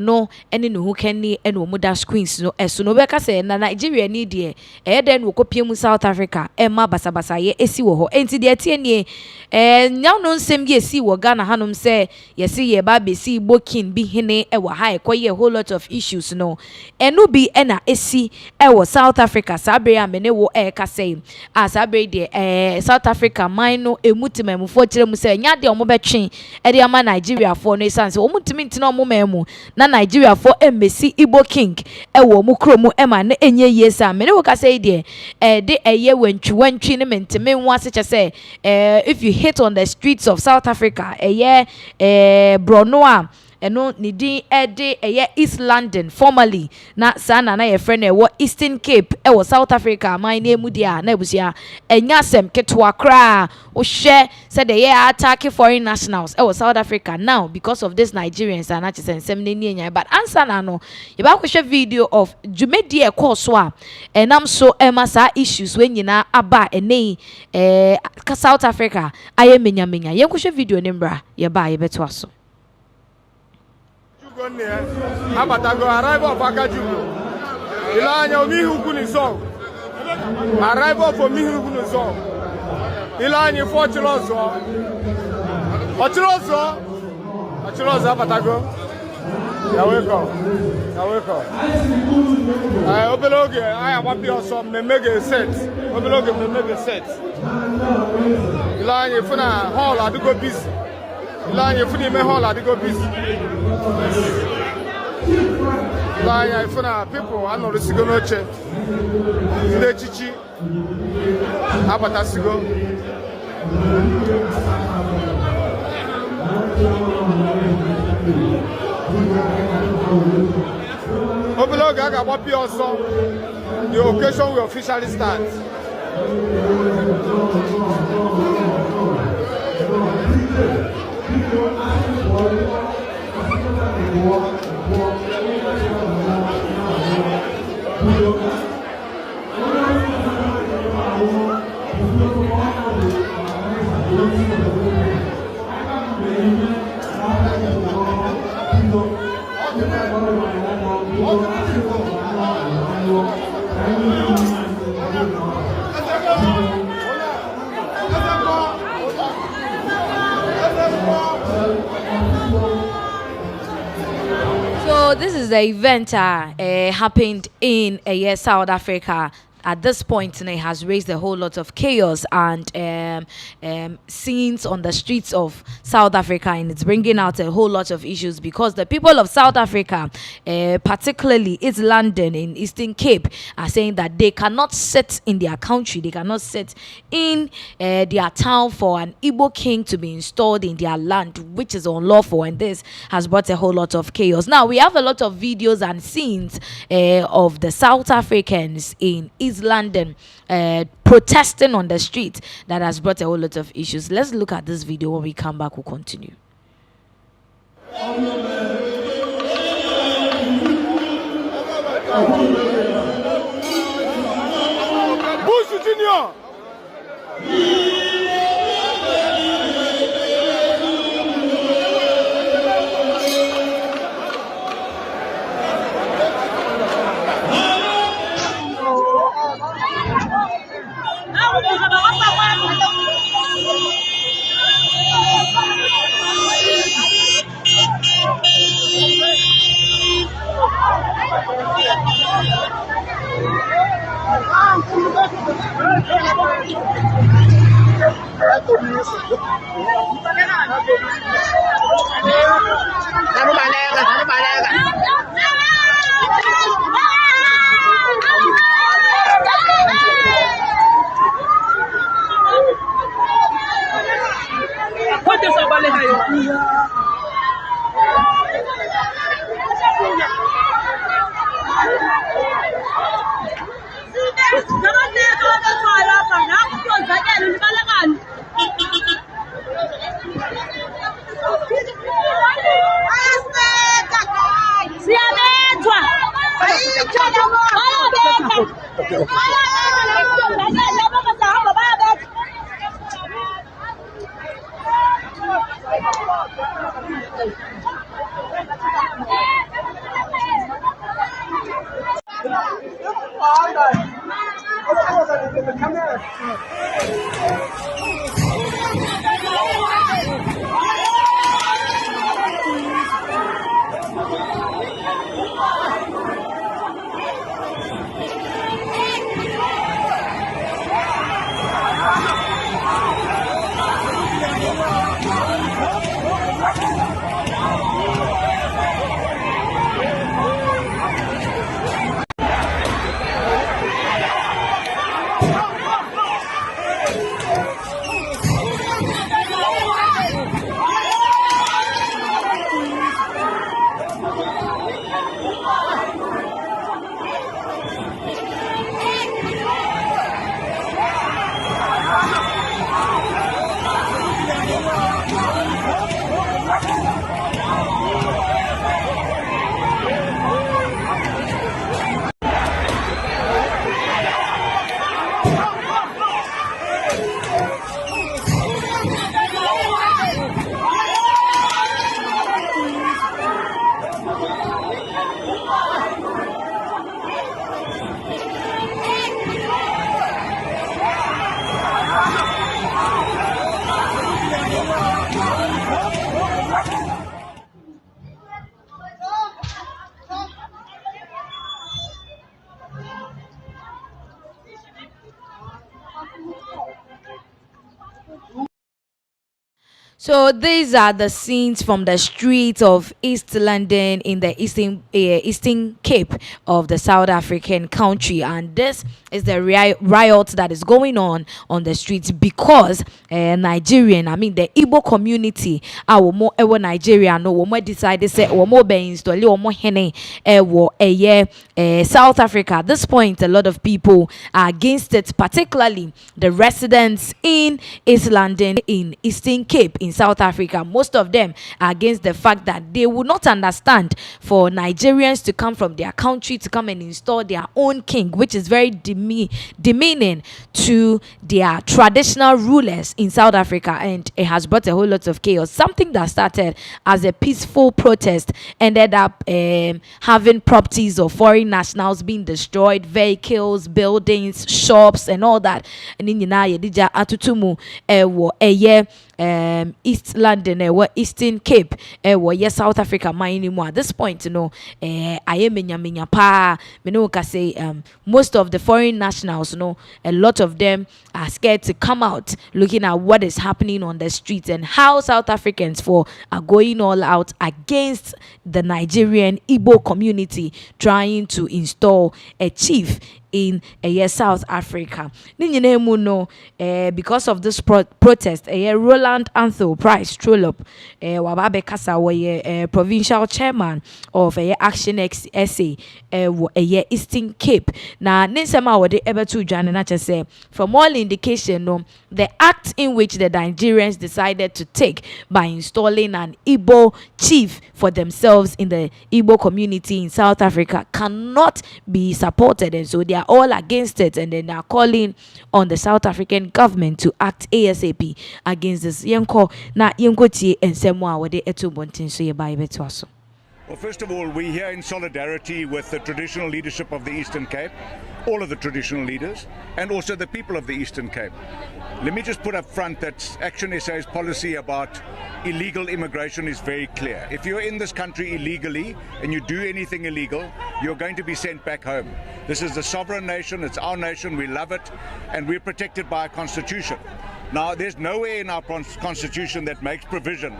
no ene no who can ni ene omuda screens no eso no beka say na Nigeria ni de den wo kopie mu South Africa ema basabasa ye esi wo ho enti de tie nie nyaw no nsem ye esi wo Ghana hanom say ye si ye ba be si bokin bi hene e wo ha ekoye a whole lot of issues no enu bi ena esi e wo South Africa sabre amene wo ka say sabre de South Africa man no emutimemfo kire mu say nya de omo betwen e de ama Nigeria for no sense omutimi ntina omo memu na Nigeria for embassy Igbo king ewo mu kromu ema na enye yesa me ne wo ka say de eye wantwi ne menteme nwa se che say if you hit on the streets of South Africa Bronoa eno ni din East London formerly na sana na ye friend e wo Eastern Cape e wo South Africa man na emu dia na ebusia enya sem ketwa kra o hwe said the year attack foreign nationals e wo South Africa now because of this Nigerians and actually sem ne enya but answer na no ye ba hwe video of jumedi e course so a enam so emasa issues when nyina aba ene South Africa aye menya ye hwe video ne mbra ye ba ye beto aso Abatago arrival of Akajubu. Ilanya Mihukuni song. Arrival for Mihukuni song. Ilanya Fortunoso. Fortunoso Abatago. Yaweko. Obeloge, I am happy also me mega set. Obeloge me mega set. Ilanya Funa Hall adugo busy. Ilanya Funi me Hall adugo busy. Ilanya Funa people I know resigo noche. Ide chichi. Abata sigo. Obeloge aga wapi also. The occasion will officially start. So this is the event happened in South Africa. At this point, it has raised a whole lot of chaos and scenes on the streets of South Africa, and it's bringing out a whole lot of issues because the people of South Africa, particularly East London in Eastern Cape, are saying that they cannot sit in their country, they cannot sit in their town for an Igbo king to be installed in their land, which is unlawful, and this has brought a whole lot of chaos. Now, we have a lot of videos and scenes of the South Africans in East London protesting on the street that has brought a whole lot of issues. Let's look at this video. When we come back, we'll continue. Bush Junior. So these are the scenes from the streets of East London in the Eastern Cape of the South African country, and this is the riot that is going on the streets because Nigerian, I mean the Igbo community, our more Nigeria no more decided say or more be install or more hene South Africa. At this point, a lot of people are against it, particularly the residents in East London in Eastern Cape in South Africa. Most of them are against the fact that they would not understand for Nigerians to come from their country to come and install their own king, which is very demeaning to their traditional rulers in South Africa, and it has brought a whole lot of chaos. Something that started as a peaceful protest ended up having properties of foreign nationals being destroyed, vehicles, buildings, shops, and all that. And in atutumu East London, Eastern Cape, South Africa, anymore. At this point, I am say most of the foreign nationals, a lot of them are scared to come out looking at what is happening on the streets and how South Africans are going all out against the Nigerian Igbo community trying to install a chief in South Africa. Because of this protest, Roland Anthony Price Trolop, Wababe Kasa, provincial chairman of Action SA, Eastern Cape. Now, Ninsema were able to join and say, from all indication, the act in which the Nigerians decided to take by installing an Igbo chief for themselves in the Igbo community in South Africa cannot be supported, and so they are all against it, and then they are calling on the South African government to act ASAP against this. Well, first of all, we're here in solidarity with the traditional leadership of the Eastern Cape, all of the traditional leaders, and also the people of the Eastern Cape. Let me just put up front that Action SA's policy about illegal immigration is very clear. If you're in this country illegally and you do anything illegal, you're going to be sent back home. This is the sovereign nation, it's our nation, we love it, and we're protected by a constitution. Now, there's nowhere in our constitution that makes provision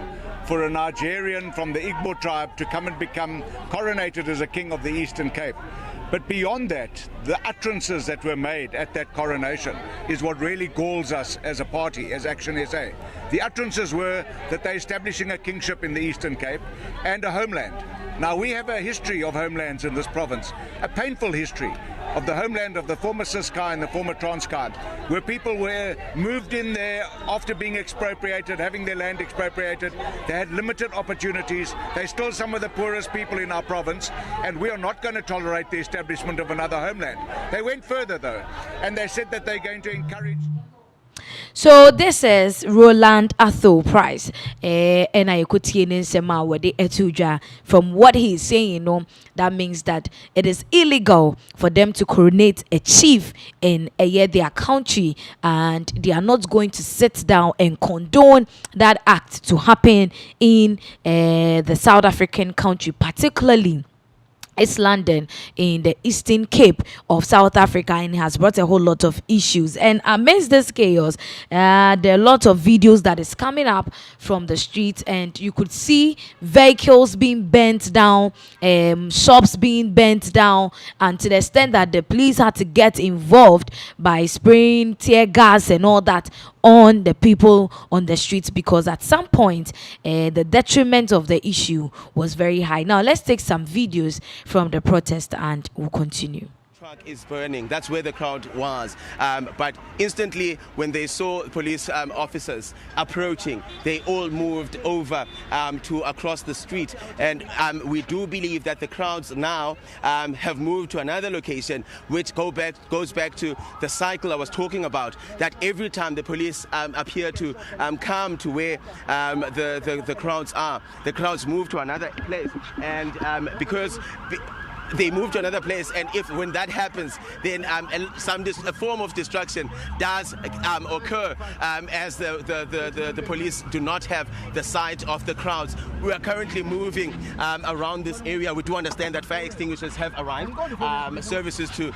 for a Nigerian from the Igbo tribe to come and become coronated as a king of the Eastern Cape. But beyond that, the utterances that were made at that coronation is what really galls us as a party, as Action SA. The utterances were that they're establishing a kingship in the Eastern Cape and a homeland. Now, we have a history of homelands in this province, a painful history of the homeland of the former Ciskei and the former Transkei, where people were moved in there after being expropriated, having their land expropriated. They had limited opportunities. They're still some of the poorest people in our province, and we are not going to tolerate the establishment of another homeland. They went further, though, and they said that they're going to encourage... So this is Roland Atho Price. And I could see in Sema where they etuja. From what he is saying, you know, that means that it is illegal for them to coronate a chief in their country, and they are not going to sit down and condone that act to happen in the South African country, particularly East London in the Eastern Cape of South Africa, and has brought a whole lot of issues. And amidst this chaos, there are a lot of videos that is coming up from the streets, and you could see vehicles being burnt down, shops being burnt down, and to the extent that the police had to get involved by spraying tear gas and all that on the people on the streets, because at some point the detriment of the issue was very high. Now let's take some videos from the protest and we'll continue. Truck is burning. That's where the crowd was. But instantly, when they saw police officers approaching, they all moved over to across the street. And we do believe that the crowds now have moved to another location, which goes back to the cycle I was talking about. That every time the police appear to come to where the crowds are, the crowds move to another place. And because they move to another place, and when that happens, then a form of destruction does occur, as the police do not have the sight of the crowds. We are currently moving around this area. We do understand that fire extinguishers have arrived, services to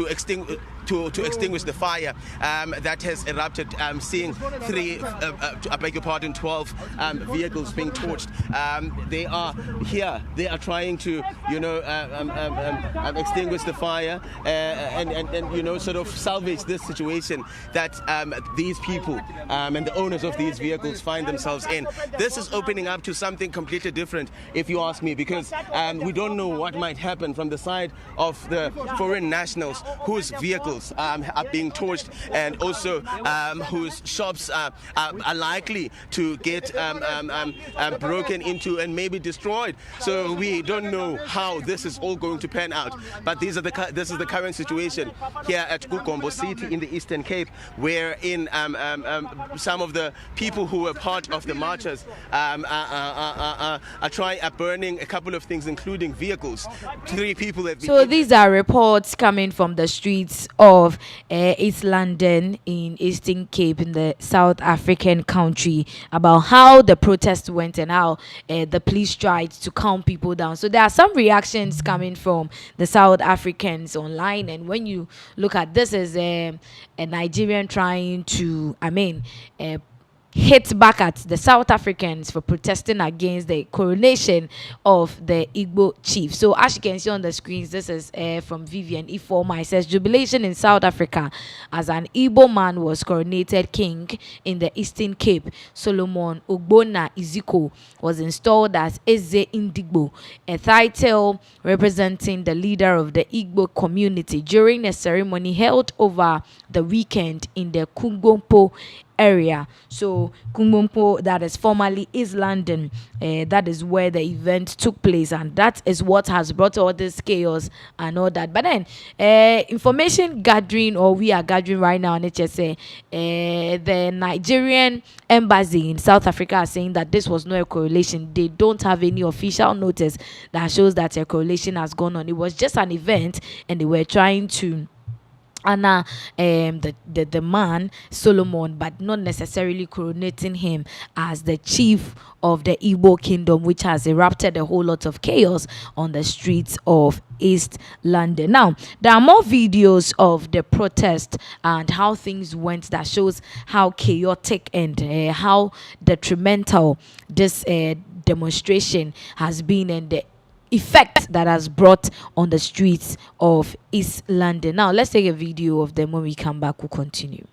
extinguish the fire that has erupted, seeing 12 vehicles being torched. They are here. They are trying to, extinguish the fire and sort of salvage this situation that these people and the owners of these vehicles find themselves in. This is opening up to something completely different, if you ask me, because we don't know what might happen from the side of the foreign nationals whose vehicles are being torched, and also whose shops are likely to get broken into and maybe destroyed. So we don't know how this is all going to pan out. But this is the current situation here at Kukombo City in the Eastern Cape, where some of the people who were part of the marchers are burning a couple of things, including vehicles. 3 people have been. So these are reports coming from the streets of East London in Eastern Cape in the South African country about how the protest went and how the police tried to calm people down. So there are some reactions coming from the South Africans online, and when you look at this as a Nigerian trying to hit back at the South Africans for protesting against the coronation of the Igbo chief. So as you can see on the screens, this is from Vivian Ifoma. It says jubilation in South Africa as an Igbo man was coronated king in the Eastern Cape. Solomon Ogbonna Iziko was installed as Eze Indigbo, a title representing the leader of the Igbo community, during a ceremony held over the weekend in the Kungompo area. So Kungompo, that is formerly East London, that is where the event took place, and that is what has brought all this chaos and all that. But then information gathering, or we are gathering right now on HSA, the Nigerian embassy in South Africa are saying that this was not a correlation. They don't have any official notice that shows that a correlation has gone on. It was just an event, and they were trying to honor the man Solomon, but not necessarily coronating him as the chief of the Igbo kingdom, which has erupted a whole lot of chaos on the streets of East London. Now there are more videos of the protest and how things went that shows how chaotic and how detrimental this demonstration has been, and the effect that has brought on the streets of East London. Now let's take a video of them. When we come back, we'll continue.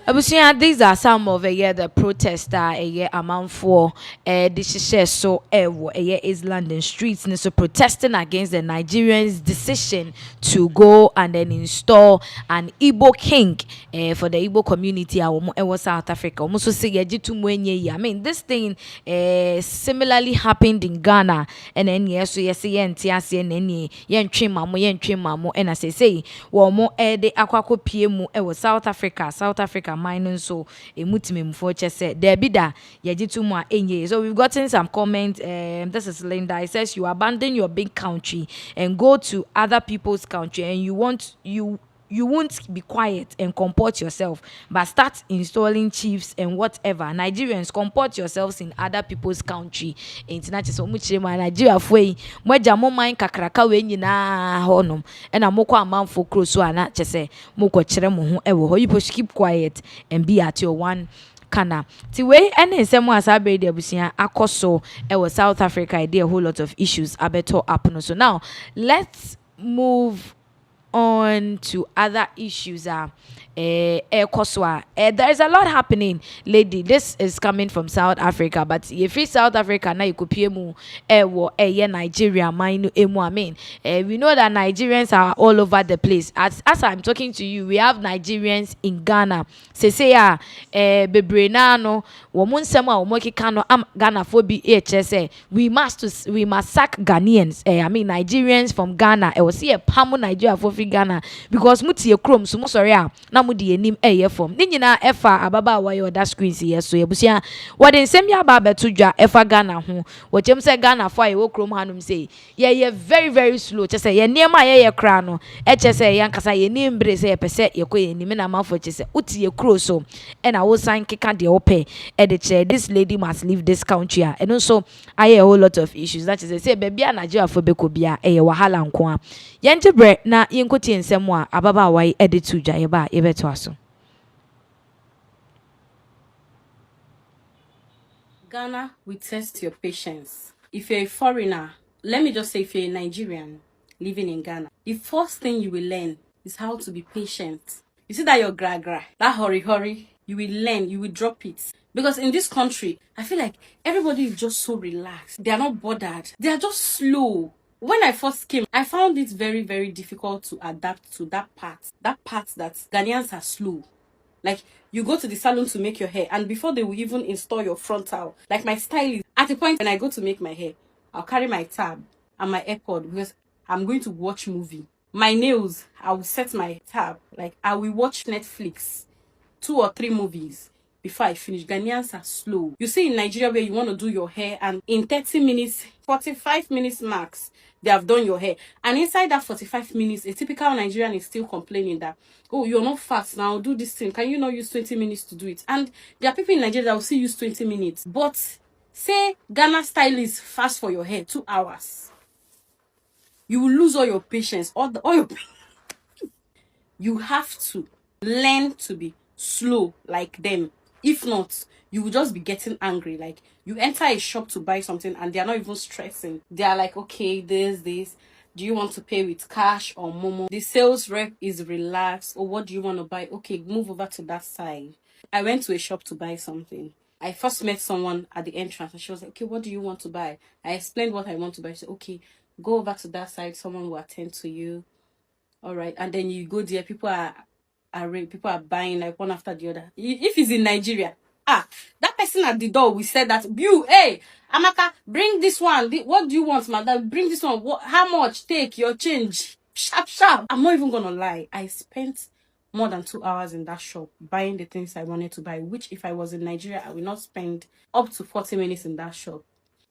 Abusia, these are some of the protester amount for this is so is London streets and so protesting against the Nigerians' decision to go and then install an Igbo king for the Igbo community was South Africa. Almost say I mean this thing similarly happened in Ghana and then yes yen trim mamo and as I say more de aquako PM was South Africa mining so emutimi mfo chese there be da yejitu mu enye. So we've gotten some comments. This is Linda. It says you abandon your big country and go to other people's country and you won't be quiet and comport yourself, but start installing chiefs and whatever. Nigerians, comport yourselves in other people's country. International so much Nigeria foi mweja mo man kakraka we nyina honom and amoko amanfo kro so ana chese moko kire mo ho ewo ho. You should keep quiet and be at your one kana ti we ene nsem asabe de abusia akoso ewo South Africa. I did a whole lot of issues abeto happen. So now let's move on to other issues. There is a lot happening, lady. This is coming from South Africa, but if it's South Africa now, you could pay mu Nigeria. I mean, we know that Nigerians are all over the place. As I'm talking to you, we have Nigerians in Ghana. Say bebrenano womun sema omoki kano am Ghana phobi HSA. We must sack Ghanaians. I mean Nigerians from Ghana. I was see a pamu Nigeria for Ghana because muti krom so sorry na mudi enim form ni nyina efa ababa wa yo that screen see so ebusia what in same ya ba beto dwa efa Ghana ho wochem say Ghana for ye krom hanum say ye very very slow che say ye niema ye kra no che say yan kasa ye nim bre say pese ye ko ye nim na manfo che say uti ye kro so and I was sign keka de ope e de che this lady must leave this country and also I hear a whole lot of issues that is say baby Nigeria for beko bia wahala nko a yente bre na yenkoti ensem a ababa wa edit to dwa ye ba ye beto aso. Ghana will test your patience. If you're a foreigner, let me just say if you're a Nigerian living in Ghana, the first thing you will learn is how to be patient. You see that your gra, that hurry, you will learn, you will drop it. Because in this country, I feel like everybody is just so relaxed. They are not bothered. They are just slow. When I first came, I found it very, very difficult to adapt to that part that Ghanaians are slow. Like, you go to the salon to make your hair, and before they will even install your frontal, like my stylist, at a point when I go to make my hair, I'll carry my tab and my AirPod because I'm going to watch movie. My nails, I will set my tab, like I will watch Netflix, 2 or 3 movies before I finish. Ghanaians are slow. You see in Nigeria where you want to do your hair and in 30 minutes, 45 minutes max, they have done your hair. And inside that 45 minutes, a typical Nigerian is still complaining that, oh, you're not fast now, do this thing. Can you not use 20 minutes to do it? And there are people in Nigeria that will still use 20 minutes. But say Ghana style is fast for your hair, 2 hours. You will lose all your patience, all your you have to learn to be slow like them. If not, you will just be getting angry. Like, you enter a shop to buy something and they are not even stressing. They are like, okay, this. Do you want to pay with cash or Momo? The sales rep is relaxed. Or what do you want to buy? Okay, move over to that side. I went to a shop to buy something. I first met someone at the entrance and she was like, okay, what do you want to buy? I explained what I want to buy. She said, okay, go over to that side. Someone will attend to you. All right. And then you go there. People are buying like one after the other. If it's in Nigeria, that person at the door will say that, you, hey, Amaka, bring this one. What do you want, madam? Bring this one. How much? Take your change. Sharp. I'm not even gonna lie. I spent more than 2 hours in that shop buying the things I wanted to buy, which if I was in Nigeria, I would not spend up to 40 minutes in that shop.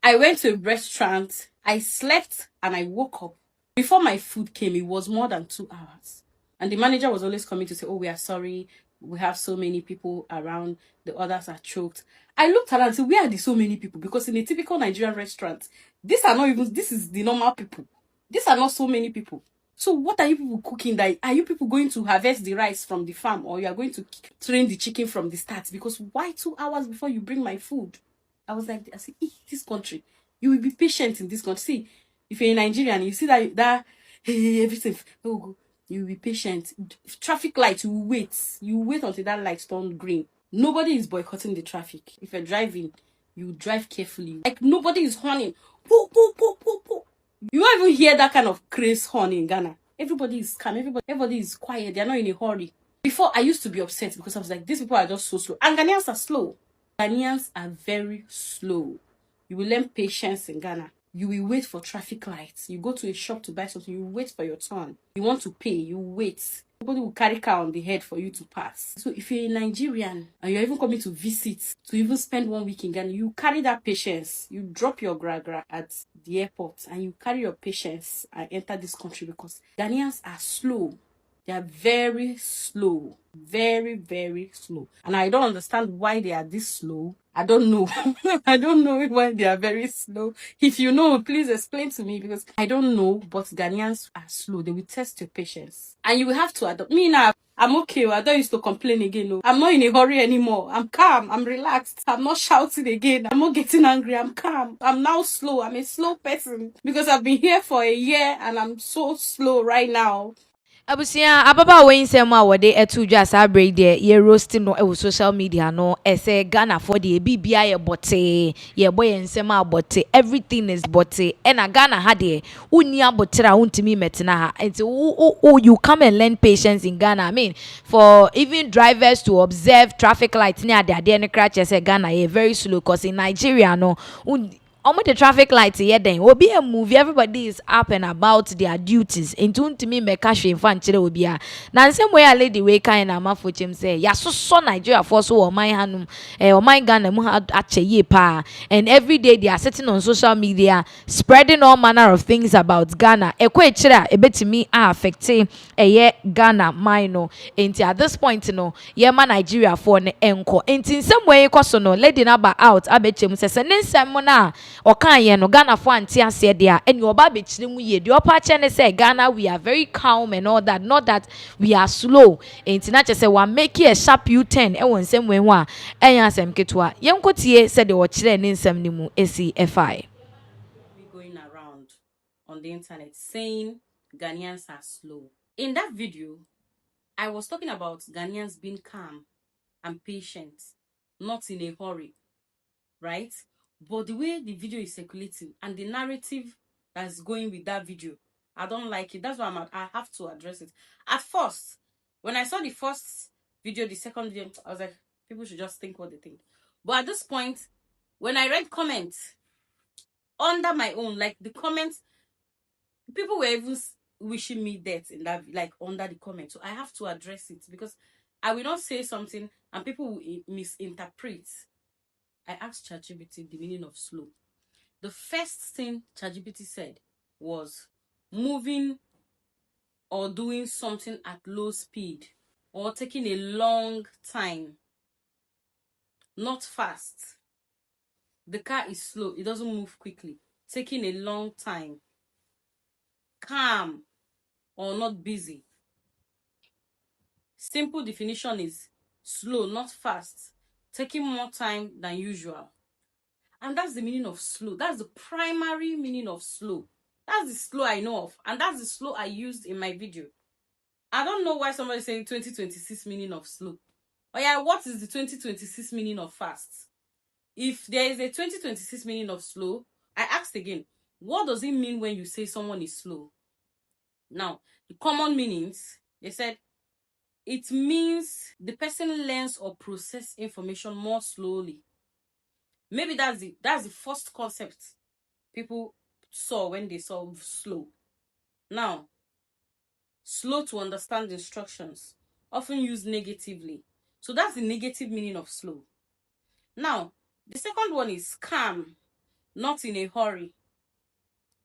I went to a restaurant. I slept and I woke up. Before my food came, it was more than 2 hours. And the manager was always coming to say, oh, we are sorry. We have so many people around. The others are choked. I looked around and said, where are the so many people? Because in a typical Nigerian restaurant, this is the normal people. These are not so many people. So what are you people cooking? Are you people going to harvest the rice from the farm, or you are going to train the chicken from the start? Because why 2 hours before you bring my food? I was like, I said, this country, you will be patient in this country. See, if you're in Nigeria and you see that hey, everything, oh, You will be patient. Traffic light, you wait. You wait until that light turns green. Nobody is boycotting the traffic. If you're driving, you drive carefully. Like nobody is horning. Poo, poo, poo, poo, poo. You won't even hear that kind of crazy horn in Ghana. Everybody is calm. Everybody is quiet. They're not in a hurry. Before, I used to be upset because I was like, these people are just so slow. And Ghanaians are slow. Ghanaians are very slow. You will learn patience in Ghana. You will wait for traffic lights. You go to a shop to buy something, you wait for your turn. You want to pay, you wait. Nobody will carry car on the head for you to pass. So if you're a Nigerian and you're even coming to visit, to even spend 1 week in Ghana, you carry that patience. You drop your gra at the airport and you carry your patience and enter this country because Ghanaians are slow. They are very slow. Very, very slow. And I don't understand why they are this slow. I don't know. I don't know why they are very slow. If you know, please explain to me because I don't know. But Ghanaians are slow. They will test your patience. And you will have to adopt. Me now, I'm okay. I don't used to complain again. No. I'm not in a hurry anymore. I'm calm. I'm relaxed. I'm not shouting again. I'm not getting angry. I'm calm. I'm now slow. I'm a slow person because I've been here for a year and I'm so slow right now. Abusia ababa we nsem a wode etu dwa sa break de ye roasting no e social media no ese Ghana for de bibia ye bote ye boy nsem a bote everything is bote e na Ghana ha de uni abotira untimi metena ha enti you come and learn patience in Ghana. I mean for even drivers to observe traffic lights near the ne crash say Ghana ye very slow cause in Nigeria no almost the traffic lights here then will be a movie. Everybody is up and about their duties. Into to me make cash in fan chile will be a now same way a lady we kind of for him say ya so Nigeria for so or my hanum or my Ghana mu actually pa and every day they are sitting on social media spreading all manner of things about Ghana. Ekwe chira ebeti me affecting a ye Ghana minor. Into at this point no ye man Nigeria for ne enko. Into some way cause no lady number out abechem says and then some or can ye no Ghana for antia said there and your baby chilimu ye the upper channel say Ghana we are very calm and all that, not that we are slow. Ain't not just say one make a sharp U10 and one same way one and yasem ketwa yanko tie said the watch in some nimu ACFI. We going around on the internet saying Ghanaians are slow. In that video, I was talking about Ghanaians being calm and patient, not in a hurry, right? But the way the video is circulating and the narrative that's going with that video, I don't like it. That's why I have to address it. At first, when I saw the first video, the second video, I was like, people should just think what they think. But at this point, when I read comments under my own, like the comments, people were even wishing me death in that, like under the comment. So I have to address it because I will not say something and people will misinterpret. I asked ChatGPT the meaning of slow. The first thing ChatGPT said was moving or doing something at low speed or taking a long time, not fast. The car is slow. It doesn't move quickly. Taking a long time. Calm or not busy. Simple definition is slow, not fast. Taking more time than usual. And that's the meaning of slow. That's the primary meaning of slow. That's the slow I know of. And that's the slow I used in my video. I don't know why somebody saying 2026 meaning of slow. Oh yeah, what is the 2026 meaning of fast? If there is a 2026 meaning of slow, I asked again, what does it mean when you say someone is slow? Now, the common meanings, they said, it means the person learns or processes information more slowly. Maybe that's the first concept people saw when they saw slow. Now, slow to understand instructions, often used negatively. So that's the negative meaning of slow. Now, the second one is calm, not in a hurry.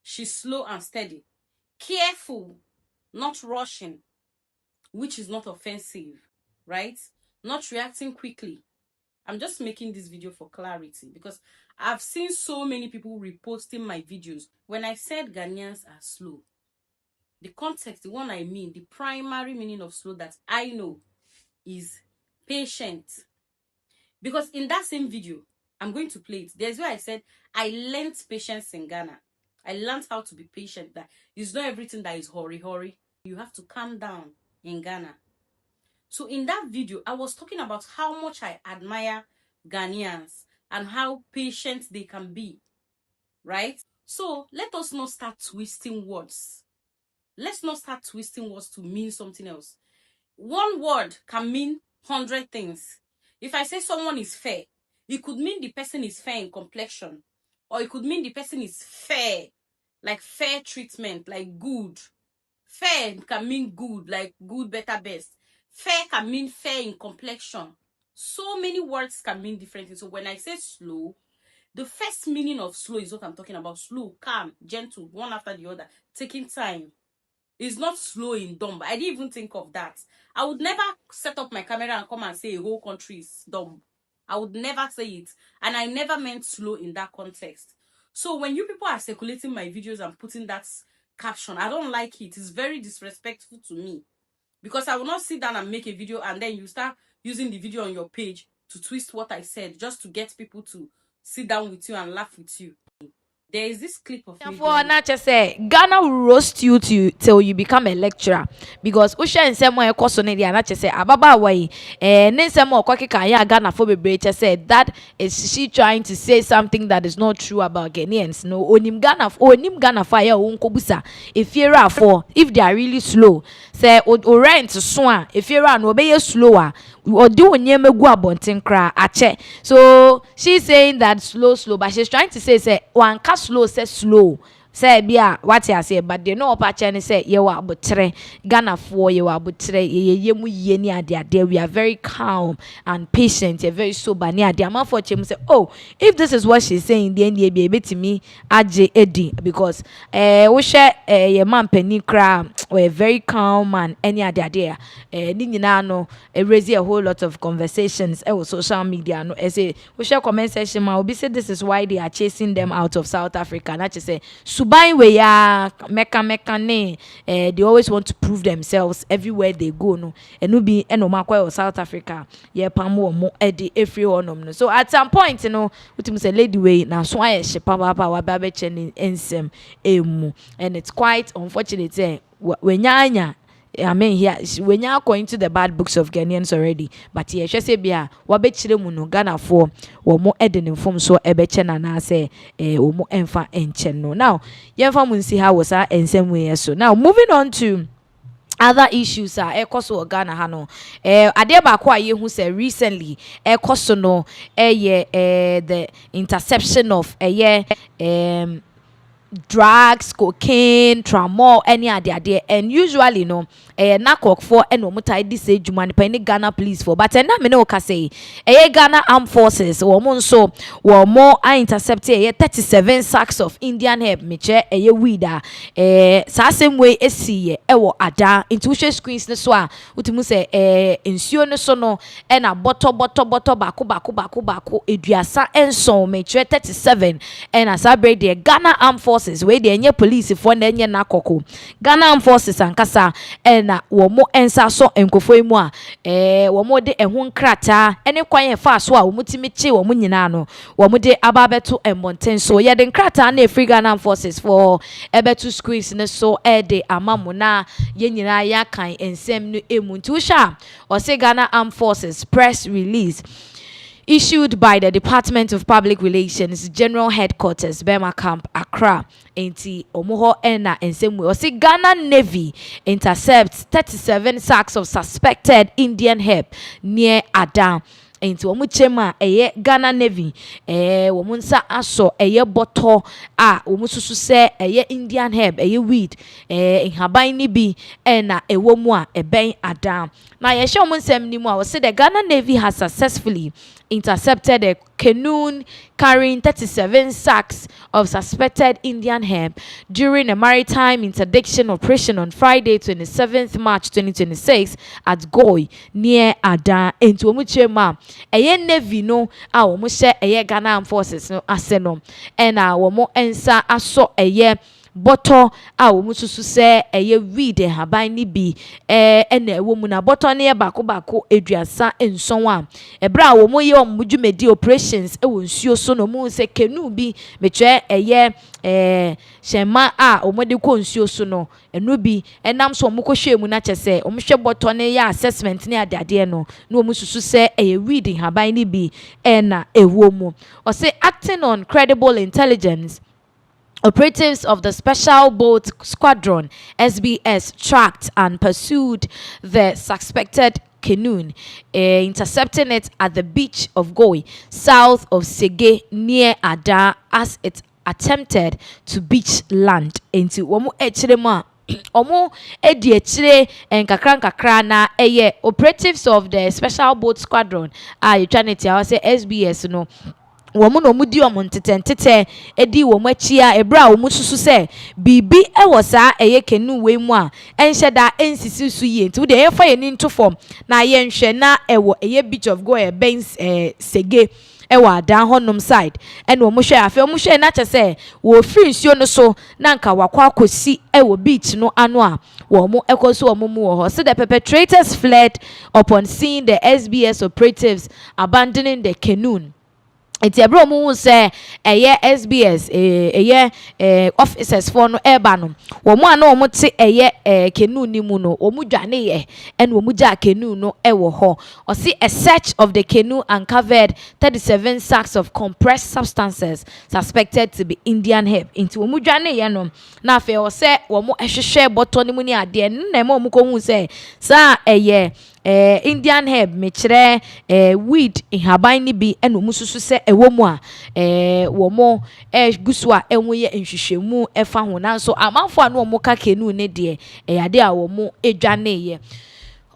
She's slow and steady. Careful, not rushing, which is not offensive, right? Not reacting quickly. I'm just making this video for clarity because I've seen so many people reposting my videos. When I said Ghanaians are slow, the context, the one I mean, the primary meaning of slow that I know is patient. Because in that same video, I'm going to play it. There's where I said, I learned patience in Ghana. I learned how to be patient. That it's not everything that is hurry. You have to calm down in Ghana. So in that video, I was talking about how much I admire Ghanaians and how patient they can be, right? So let us not start twisting words. Let's not start twisting words to mean something else. One word can mean 100 things. If I say someone is fair, it could mean the person is fair in complexion, or it could mean the person is fair, like fair treatment, like good. Fair can mean good, like good, better, best. Fair can mean fair in complexion. So many words can mean different things. So when I say slow, the first meaning of slow is what I'm talking about. Slow, calm, gentle, one after the other, taking time. It's not slow in dumb. I didn't even think of that. I would never set up my camera and come and say a whole country is dumb. I would never say it. And I never meant slow in that context. So when you people are circulating my videos and putting that caption, I don't like it. It's very disrespectful to me. Because I will not sit down and make a video and then you start using the video on your page to twist what I said just to get people to sit down with you and laugh with you. There is this clip of me. For nature say Ghana will roast you till you become a lecturer because Usha and Samuel Kosone the nature say Ababa way Nesamo Kwakika Ghana for Bebracher said that is she trying to say something that is not true about Ghanaians. No onim Ghana fire unkobusa if you're for if they are really slow say o rent swan if you're an obey slower or do nyeme gu abonten kra ache. So she's saying that slow but she's trying to say one slow say slow say bia what I say but they know opache ni say ye wa abotre Ghana for ye wa abotre ye mu ye ni ade we are very calm and patient, ye very sober ni ade am for chem say oh if this is what she's saying then ye be betimi aje edi because wo hwe ye man pani kra we very calm and any ade ni nyina no raise a whole lot of conversations with social media no say we share comment section ma obi say this is why they are chasing them out of South Africa na say Subai we ya meka ne they always want to prove themselves everywhere they go no enu bi enomakwa South Africa ye pam wo mo edi efri honom no. So at some point you know utim say lady way na so aye she papa wa ba be chen ensem emu and it's quite unfortunate when nya I mean, here when you are going to the bad books of Ghanaians already, but here she say bia wabechire mu no Ghana for wo mo edin form so ebeche na na say wo mo emfa enche no. Now, yemfa mu nsi ha wo sa ensem we so. Now, moving on to other issues are ekoso Ghana ha no ade ba ko aye hu say recently ekoso no the interception of drugs, cocaine, tramol, any other, and usually no nakok for and omutai this age man penny Ghana police for but na me no ka say Ghana armed forces or so or more I intercepted 37 sacks of Indian hemp meche weeda sa same way esi ewo ada intuition screens ne so a utimu say nsuo ne so no e na bottle bako eduasa enso meche 37 and as I break the Ghana armed forces we the enye police for na enye nakoko Ghana armed forces ankasa na wo mo ensa so enkofo mu a wo mo de ehun krata ene kwan ye fa so a wo mutimi che wo mo nyina no wo mo de ababeto embonten so ye de krata na Free Ghana armed forces for ebetu screens ne so de amamu na ye nyina ya kan ensem no emu nti wo sha o say Ghana armed forces press release issued by the Department of Public Relations General Headquarters Bema Camp Accra enti omoho ena ensemwe o say Ghana Navy intercepts 37 sacks of suspected Indian hemp near Adam enti omu chema Ghana Navy omu nsa aso bottle a omu susu se Indian hemp weed haban ni bi na ewo mu a ben Adam na ye hye omu nsem ni mu a o say the Ghana Navy has successfully intercepted a canoe carrying 37 sacks of suspected Indian hemp during a maritime interdiction operation on Friday 27th March 2026 at Goi near Ada into Omuchema Navy no a omu hye Ghana Armed Forces no aseno and womo ensa aso bottle a wo mususu se eye weed haban ni bi ena ewo mu na bottle ne bako eduasa enson a ebra wo mo ye omudwumedi operations ewo nsuo so no mu se kenu bi metwe eye shema a omode ko nsuo so no enu bi enam so omukọ hwe mu na chese omhwe bottle ne ya assessment ne ade no na omususu se eye weed haban ni bi ena ewo mu o say acting on credible intelligence. Operatives of the Special Boat Squadron (SBS) tracked and pursued the suspected canoe, intercepting it at the beach of Goi, south of Sege, near Ada, as it attempted to beach land into Womu Echirema. Omo edi echire nkakra na operatives of the Special Boat Squadron you trying to say SBS no womu no mudi omontete edi womu achia ebra womu susu se bibi ewo saa kenu we mu a enhyeda ensisi su yi nti de yefa ye ni nto form na ye nhwe na ewo beach of go bens sege ewo adan honom side ene womu hwe afi womu hwe na chese wo free nsuo no so na nka wakwa akosi ewo beach no ano a womu ekoso womu mu ho so the perpetrators fled upon seeing the SBS operatives abandoning the canoe. Eti ebro mu se SBS officers for no eba no wo mu ana wo mu te canoe ni mu no wo mu dwane ye en wo mu ja canoe no ewo ho o see a search of the canoe uncovered 37 sacks of compressed substances suspected to be Indian hemp into wo mu dwane ye no na afa o se wo mu ehwehwe bottle ni mu ni ade na mo mu ko hu se sa Indian herb mechire weed haban ni bi eno mususu se ewo mu a wo mo gusu a enwo ye nhwehwemu efa ho na so amanfo anu wo mo ka kenu ne de ade a wo mo edwane ye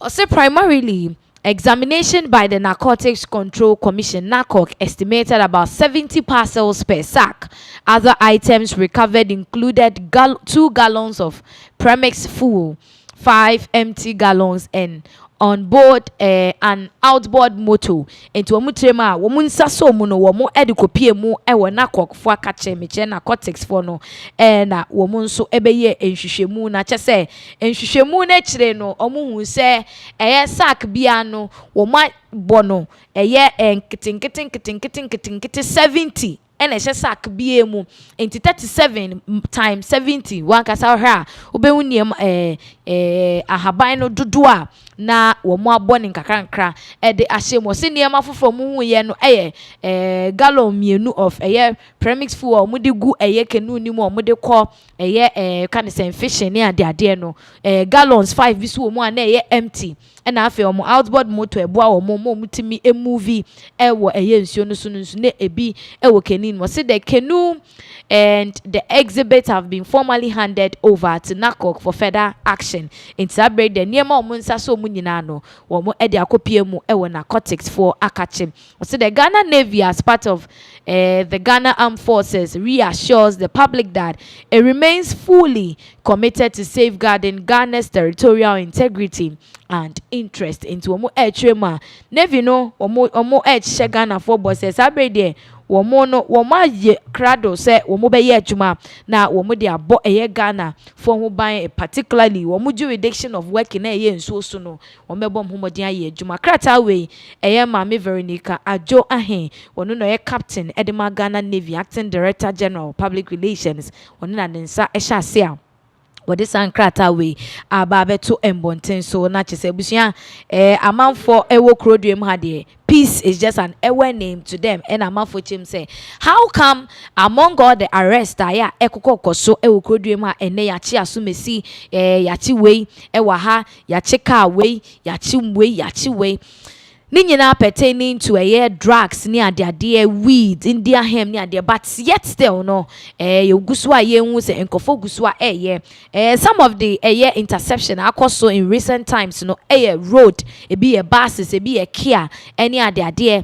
o se primarily examination by the Narcotics Control Commission (NACOC) estimated about 70 parcels per sack. Other items recovered included 2 gallons of premix fuel, 5 empty gallons, and on board an outboard motor into omutrema womunsa so mu no womu edikopie mu ewo NACOC fo akache meche narcotics for no na womun so ebeye enhwehwemu na chese enhwehwemu na chire no omuhu se sack bia no woma bono nkitinkiti 70 ene hye sack bia mu enti 37 times 70 wankasa hwa obehu niem ahaban no dodo a na womo abone nkakra de ahyemo se niem afofo mu hu ye no gallon mienu of premix fuel mu de gu canoe ni mu mu de kọ kan say fish ni ade no gallons 5 bisu wo mu a na empty na afi omo outboard motor ebo a omo mutimi movie ewo nsuo no so ne ebi ewo kenin mo say the canoe and the exhibit have been formally handed over to NACOC for further action in Sabre the niema omo nsa so mu nyina no omo e de akopie mu ewo narcotics for akache. So the Ghana Navy, as part of the Ghana Armed Forces, reassures the public that it remains fully committed to safeguarding Ghana's territorial integrity and interest into omo trema Navy no omo Ghana for bosses Sabre there womo no womo aye krado se womo be ye adwuma na womo de abo Ghana for ho ban, particularly womo jurisdiction of work na nsuo so no womo bom homodin aye adwuma krata we Mame Veronica Ajo Ahen wono no captain Edema Ghana Navy acting director general public relations wono na nsa ehya ase a wode sankrata we ababeto embonten so na chese busia amanfo ewo krodwem ha de peace is just an ewe name to them and amanfo chim say how come among all the arrests ya ekokokoso ewo krodwem ha ene yachi asumesi yachi we ewa ha yachi ka we yachi we ni nyina pertaining to drugs ni ade weed India hemp ni ade, but yet still no yogusu a yenhu se enkofo gusu a some of the interception akoso in recent times no road ebi buses ebi kia any ade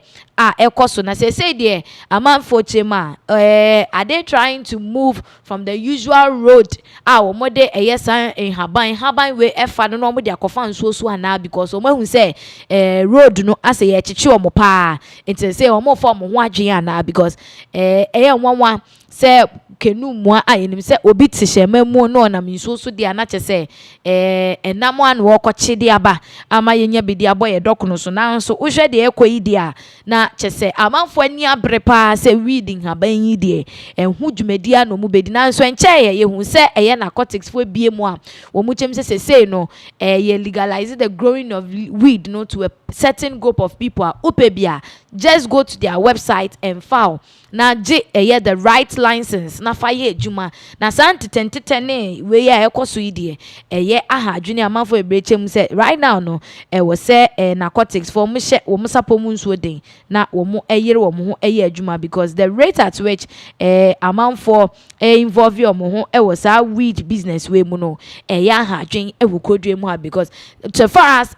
ekoso na say there amanfo chema are they trying to move from the usual road omode san haban we efa no omode akofa nsuo so ana because omahu say road no ase ye chichi omo pa it say omo form ho adwen ana because nwanwa se kenu mua ayenim se obi te hye mu no na minso so dia na che se enam an wo koche dia ba ama yenya bedi aboye dokono so na nso wo hwe de ekoyi dia na che se amanfo ani abre pa se weeding haban yi die enhu dwumadi a no mu bedi na nso enche ye hu se eye narcotics fo bie mu a wo mu chem se say no ye legalize the growing of weed no to a certain group of people upebia just go to their website and file na the right license na fire ejuma na santitentene we ya ekoso idie aha adwene amanfo ebrechem say right now no we say narcotics for mo hye wo sapomu nso den na wo mo eyere wo mo ho ejuma because the rate at which amanfo involve yo mo ho was sa weed business we mu no aha adwene wo kodwe mu ha because so far as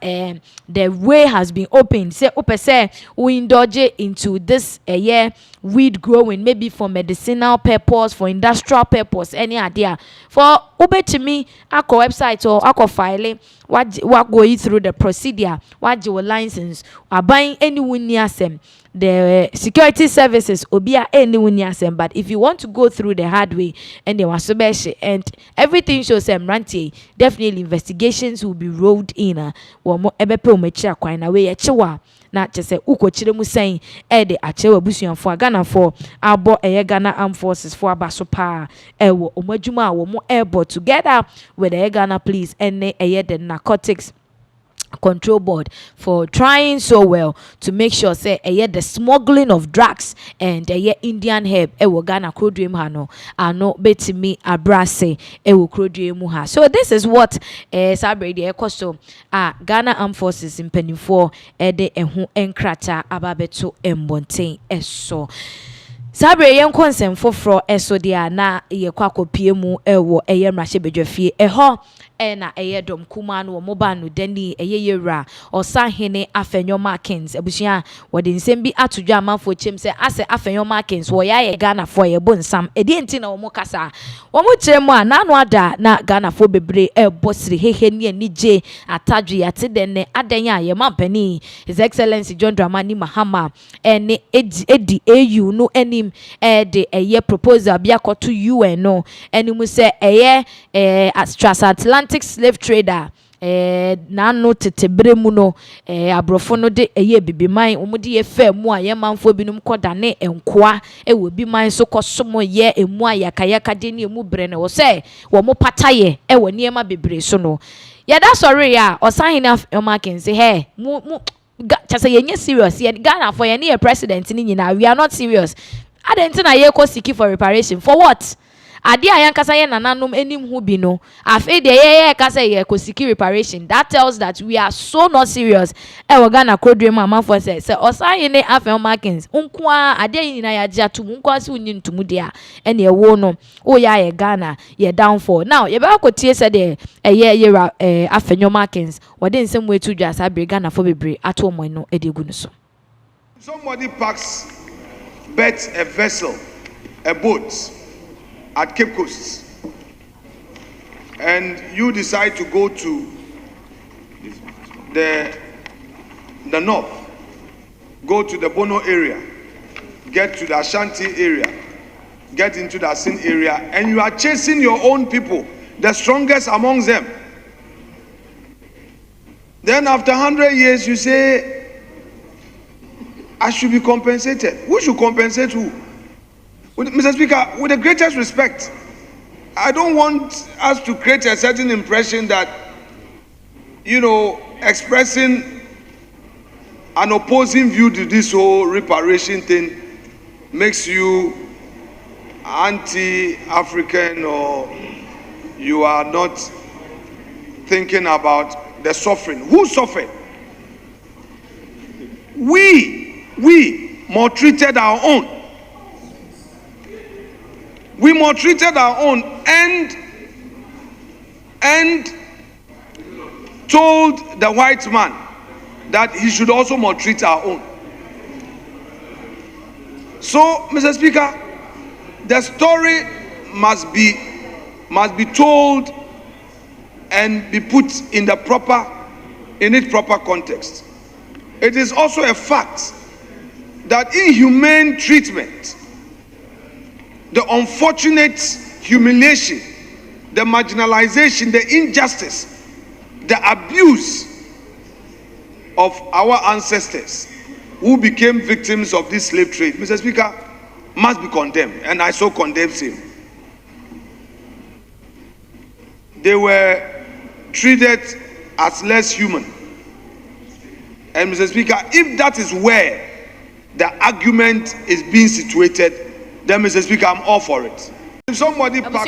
the way has been opened say opese we indulge into this weed growing maybe for medicinal purpose, for industrial purpose, any idea for ubetimi ako website or ako file what go through the procedure what your license are buying anyone near them the security services obia anyone near them. But if you want to go through the hard way and they want to and everything shows them ranty, definitely investigations will be rolled in wo ebepe o mechi akwan na we chewa na chese ukochire mu sen de achewa busuanfo Ghana for abo Ghana Armed Forces for abaso pa ewo omadwuma wo mo airborne together with the Ghana police and the narcotics control board for trying so well to make sure say the smuggling of drugs and Indian herb Ghana krodwem ha no ano betimi abrase krodwem ha. So this is what sabre de ekoso Ghana Armed Forces mpanimfo de eho enkrata ababeto embonten eso sabre yen konsem foforo eso dia na ye kwakopie mu ewo mrahye bedwafie eho na dom kuma no moba no dani yewra osahene afenyo markins abusia wode nsem bi atodwa amanfo chem se ase afenyo markins wo ya Ghana fo ye bonsam edi enti na wo mo kasa wo mo kyerem a na no ada na Ghana fo bebre bosiri hehe ni anije atadwe yate denne adanya ye mampani His Excellency John Dramani Mahama ene edi AU no enim de proposal bia koto UN no enimu se as transatlantic slave trader na no tetebre mu no abrofo no de bibiman omudi ye fa mu a ye manfo binum kodane enkoa wo biman so kosomo ye emu ayakayaka de ne emu bre ne wo se wo mo pataye wo niema bebre so no ya da sorry ya osahina marking say hey mu chase ye serious ye Ghana for ye ne president ni nyina we are not serious adentina ye ko siki for reparation for what ade ayan kasa ye nananom enim hu bi no afi de ye kasa ye ko siki reparation that tells that we are so not serious Ghana krodwem amanfo say osaye ne afem markings nkwa ade nyina ya gya tum nkwa se unyi ntumu de a ene ewo no o ya ye Ghana ye downfall now ye ba ko tie se de afenyo markings wode nsem wetu dwa sa bre Ghana fo bebre ato mo no edegu no so somebody packs bets a vessel, a boat at Cape Coast, and you decide to go to the north, go to the Bono area, get to the Ashanti area, get into the Asin area, and you are chasing your own people, the strongest amongst them. Then after 100 years, you say, I should be compensated. Who should compensate who? Mr. Speaker, with the greatest respect, I don't want us to create a certain impression that, expressing an opposing view to this whole reparation thing makes you anti-African or you are not thinking about the suffering. Who suffered? We maltreated our own. We maltreated our own and told the white man that he should also maltreat our own. So, Mr. Speaker, the story must be told and be put in its proper context. It is also a fact that inhumane treatment the unfortunate humiliation, the marginalization, the injustice, the abuse of our ancestors who became victims of this slave trade, Mr. Speaker, must be condemned, and I so condemn him. They were treated as less human. And Mr. Speaker, if that is where the argument is being situated, then Mr. Speaker, I'm all for it. If somebody packs...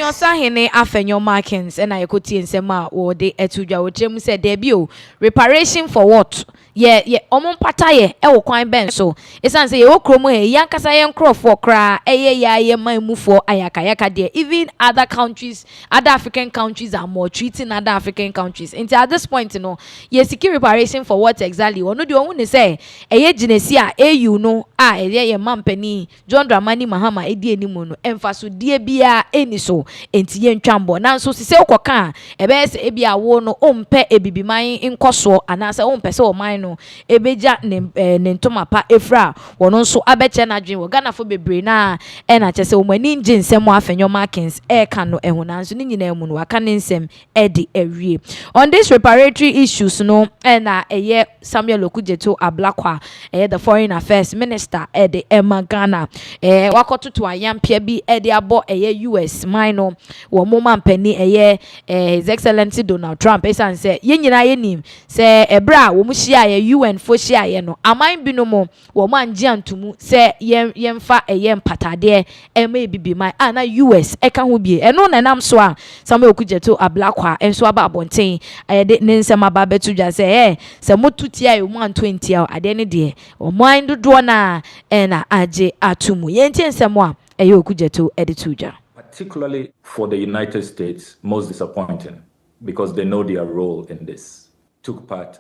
Reparation for what? Yeah, omon pataye wo kwan ben so esan say wo kromo he yankasa ye nkrofo kra ye man mu for ayaka there. Even other countries, other African countries are more treating other African countries. Until at this point, you know, ye secure reparation for what exactly? Ono de ohun say ginesi a AU no ye mampani John Dramani Mahama edi enimu no emfaso die bia eni so enti ye ntwambo nanso se ukoka ebe se ebia wo no ompe ebibiman nkoso anase ompe se o man no ebeja ne ntoma pa efra wono nso abeche na dwen wo Ghana fo bebre na e na chese o mani nje nsem afenyo markings e ka no ehuna nso ni nyina mu no aka ne nsem e de awie on this reparatory issues no e na eye Samuel Okujeto Ablakwa the foreign affairs minister e de Emma Ghana wakototo ayampia bi e de abo US mine wo moma mpani His Excellency Donald Trump esan se ye nyina ye nim se ebra wo mu hia ye UN fo hia ye no aman bi no mo wo manje antumu se yemfa mpatade ema ebibiman na US eka ho bie eno na nam so a Samuel Okujeto Ablakwa enso aba abonten ayede ne nsem aba betudwa se se motutia ye 120 a ade ne de o man dodo na na age atumu ye ntie nsem a Okujeto editudwa. Particularly for the United States, most disappointing because they know their role in this, took part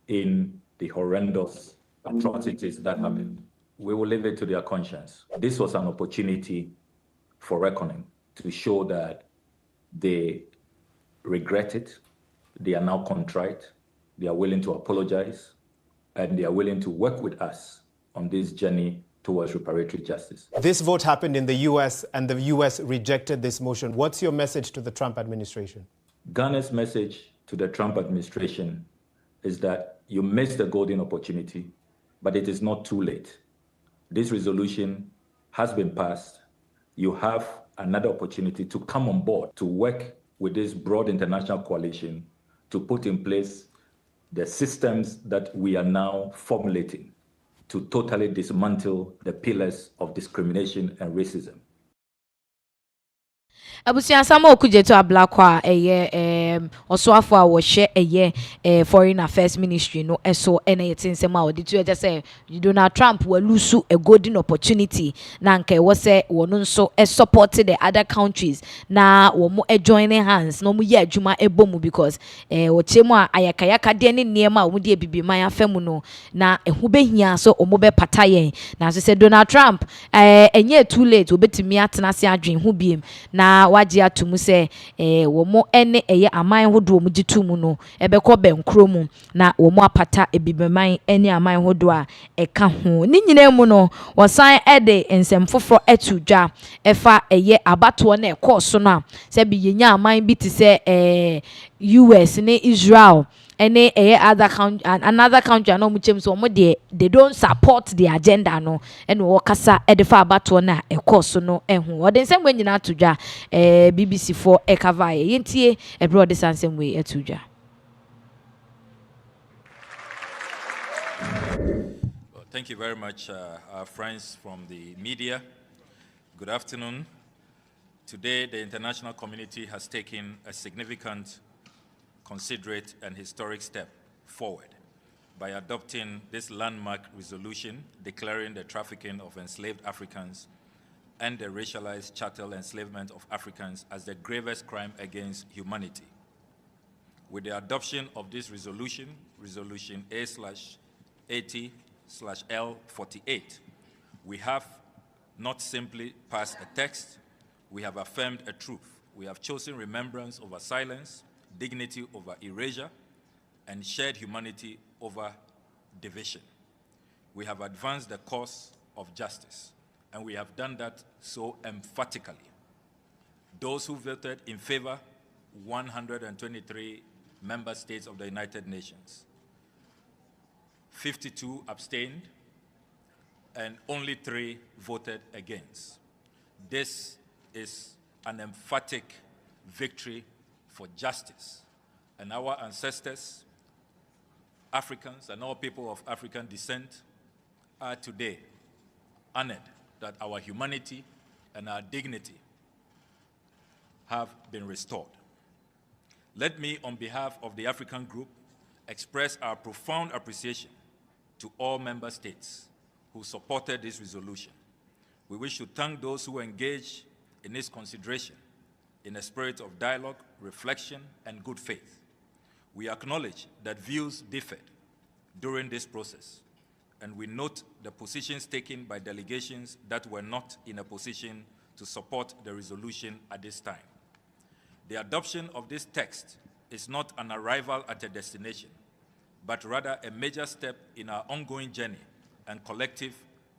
in the horrendous atrocities that happened. We will leave it to their conscience. This was an opportunity for reckoning to show that they regret it, they are now contrite, they are willing to apologize, and they are willing to work with us on this journey towards reparatory justice. This vote happened in the US and the US rejected this motion. What's your message to the Trump administration? Ghana's message to the Trump administration is that you missed a golden opportunity, but it is not too late. This resolution has been passed. You have another opportunity to come on board, to work with this broad international coalition to put in place the systems that we are now formulating to totally dismantle the pillars of discrimination and racism. Abusia Samuel Okujeto Ablakwa osoafo a wo hye foreign affairs ministry no eso ene yetinsem a odi to say Donald Trump will lose a golden opportunity na nka wo se wono nso support the other countries na wo mo joining hands no mo ye adwuma ebomu because wo chemu a ayakayaka de ne niema a wo de bibiman afemu no na ehu behia so o mo be patayen na so se Donald Trump enye too late obetimi atena se adwen hu biem na waji atumu se wo mo ene aman hodo mu gitumu no ebekọ benkro mu na wo mo apata ebibeman ene aman hodo a eka ho ni nyina mu no wosan ede ensem foforo etudwa efa abato na ekoso no a se bi yenya aman bi ti se US ne Israel any other country another country no muchem so mo they don't support the agenda no and wo kasa edefa abato na ekoso no ehu odin sem we nyina atudwa BBC for cover yentie ebro de sansem we atudwa. Well, thank you very much our friends from the media. Good afternoon. Today the international community has taken a significant, considerate and historic step forward by adopting this landmark resolution declaring the trafficking of enslaved Africans and the racialized chattel enslavement of Africans as the gravest crime against humanity. With the adoption of this resolution, Resolution A/80/L48, we have not simply passed a text, we have affirmed a truth. We have chosen remembrance over silence, dignity over erasure, and shared humanity over division. We have advanced the cause of justice. and we have done that so emphatically. Those who voted in favor, 123 member states of the United Nations. 52 abstained, and only 3 voted against. This is an emphatic victory for justice. And our ancestors, Africans, and all people of African descent are today honored that our humanity and our dignity have been restored. Let me, on behalf of the African Group, express our profound appreciation to all member states who supported this resolution. We wish to thank those who engaged in its consideration in a spirit of dialogue, reflection, and good faith. We acknowledge that views differed during this process, and we note the positions taken by delegations that were not in a position to support the resolution at this time. The adoption of this text is not an arrival at a destination, but rather a major step in our ongoing journey and collective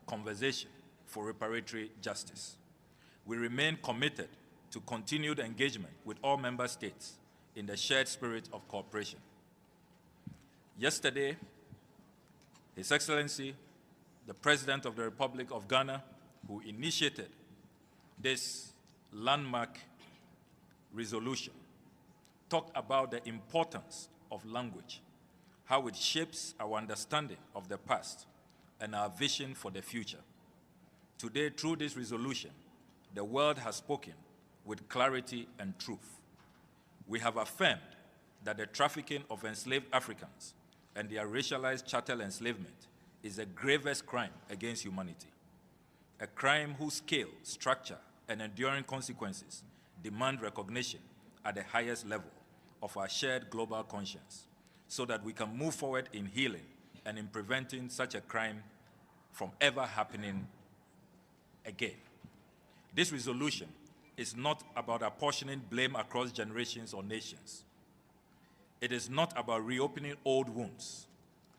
conversation for reparatory justice. We remain committed to continued engagement with all member states in the shared spirit of cooperation. Yesterday, His Excellency, the President of the Republic of Ghana, who initiated this landmark resolution, talked about the importance of language, how it shapes our understanding of the past and our vision for the future. Today, through this resolution, the world has spoken with clarity and truth. We have affirmed that the trafficking of enslaved Africans and their racialized chattel enslavement is the gravest crime against humanity, a crime whose scale, structure, and enduring consequences demand recognition at the highest level of our shared global conscience, so that we can move forward in healing and in preventing such a crime from ever happening again. This resolution is not about apportioning blame across generations or nations. It is not about reopening old wounds.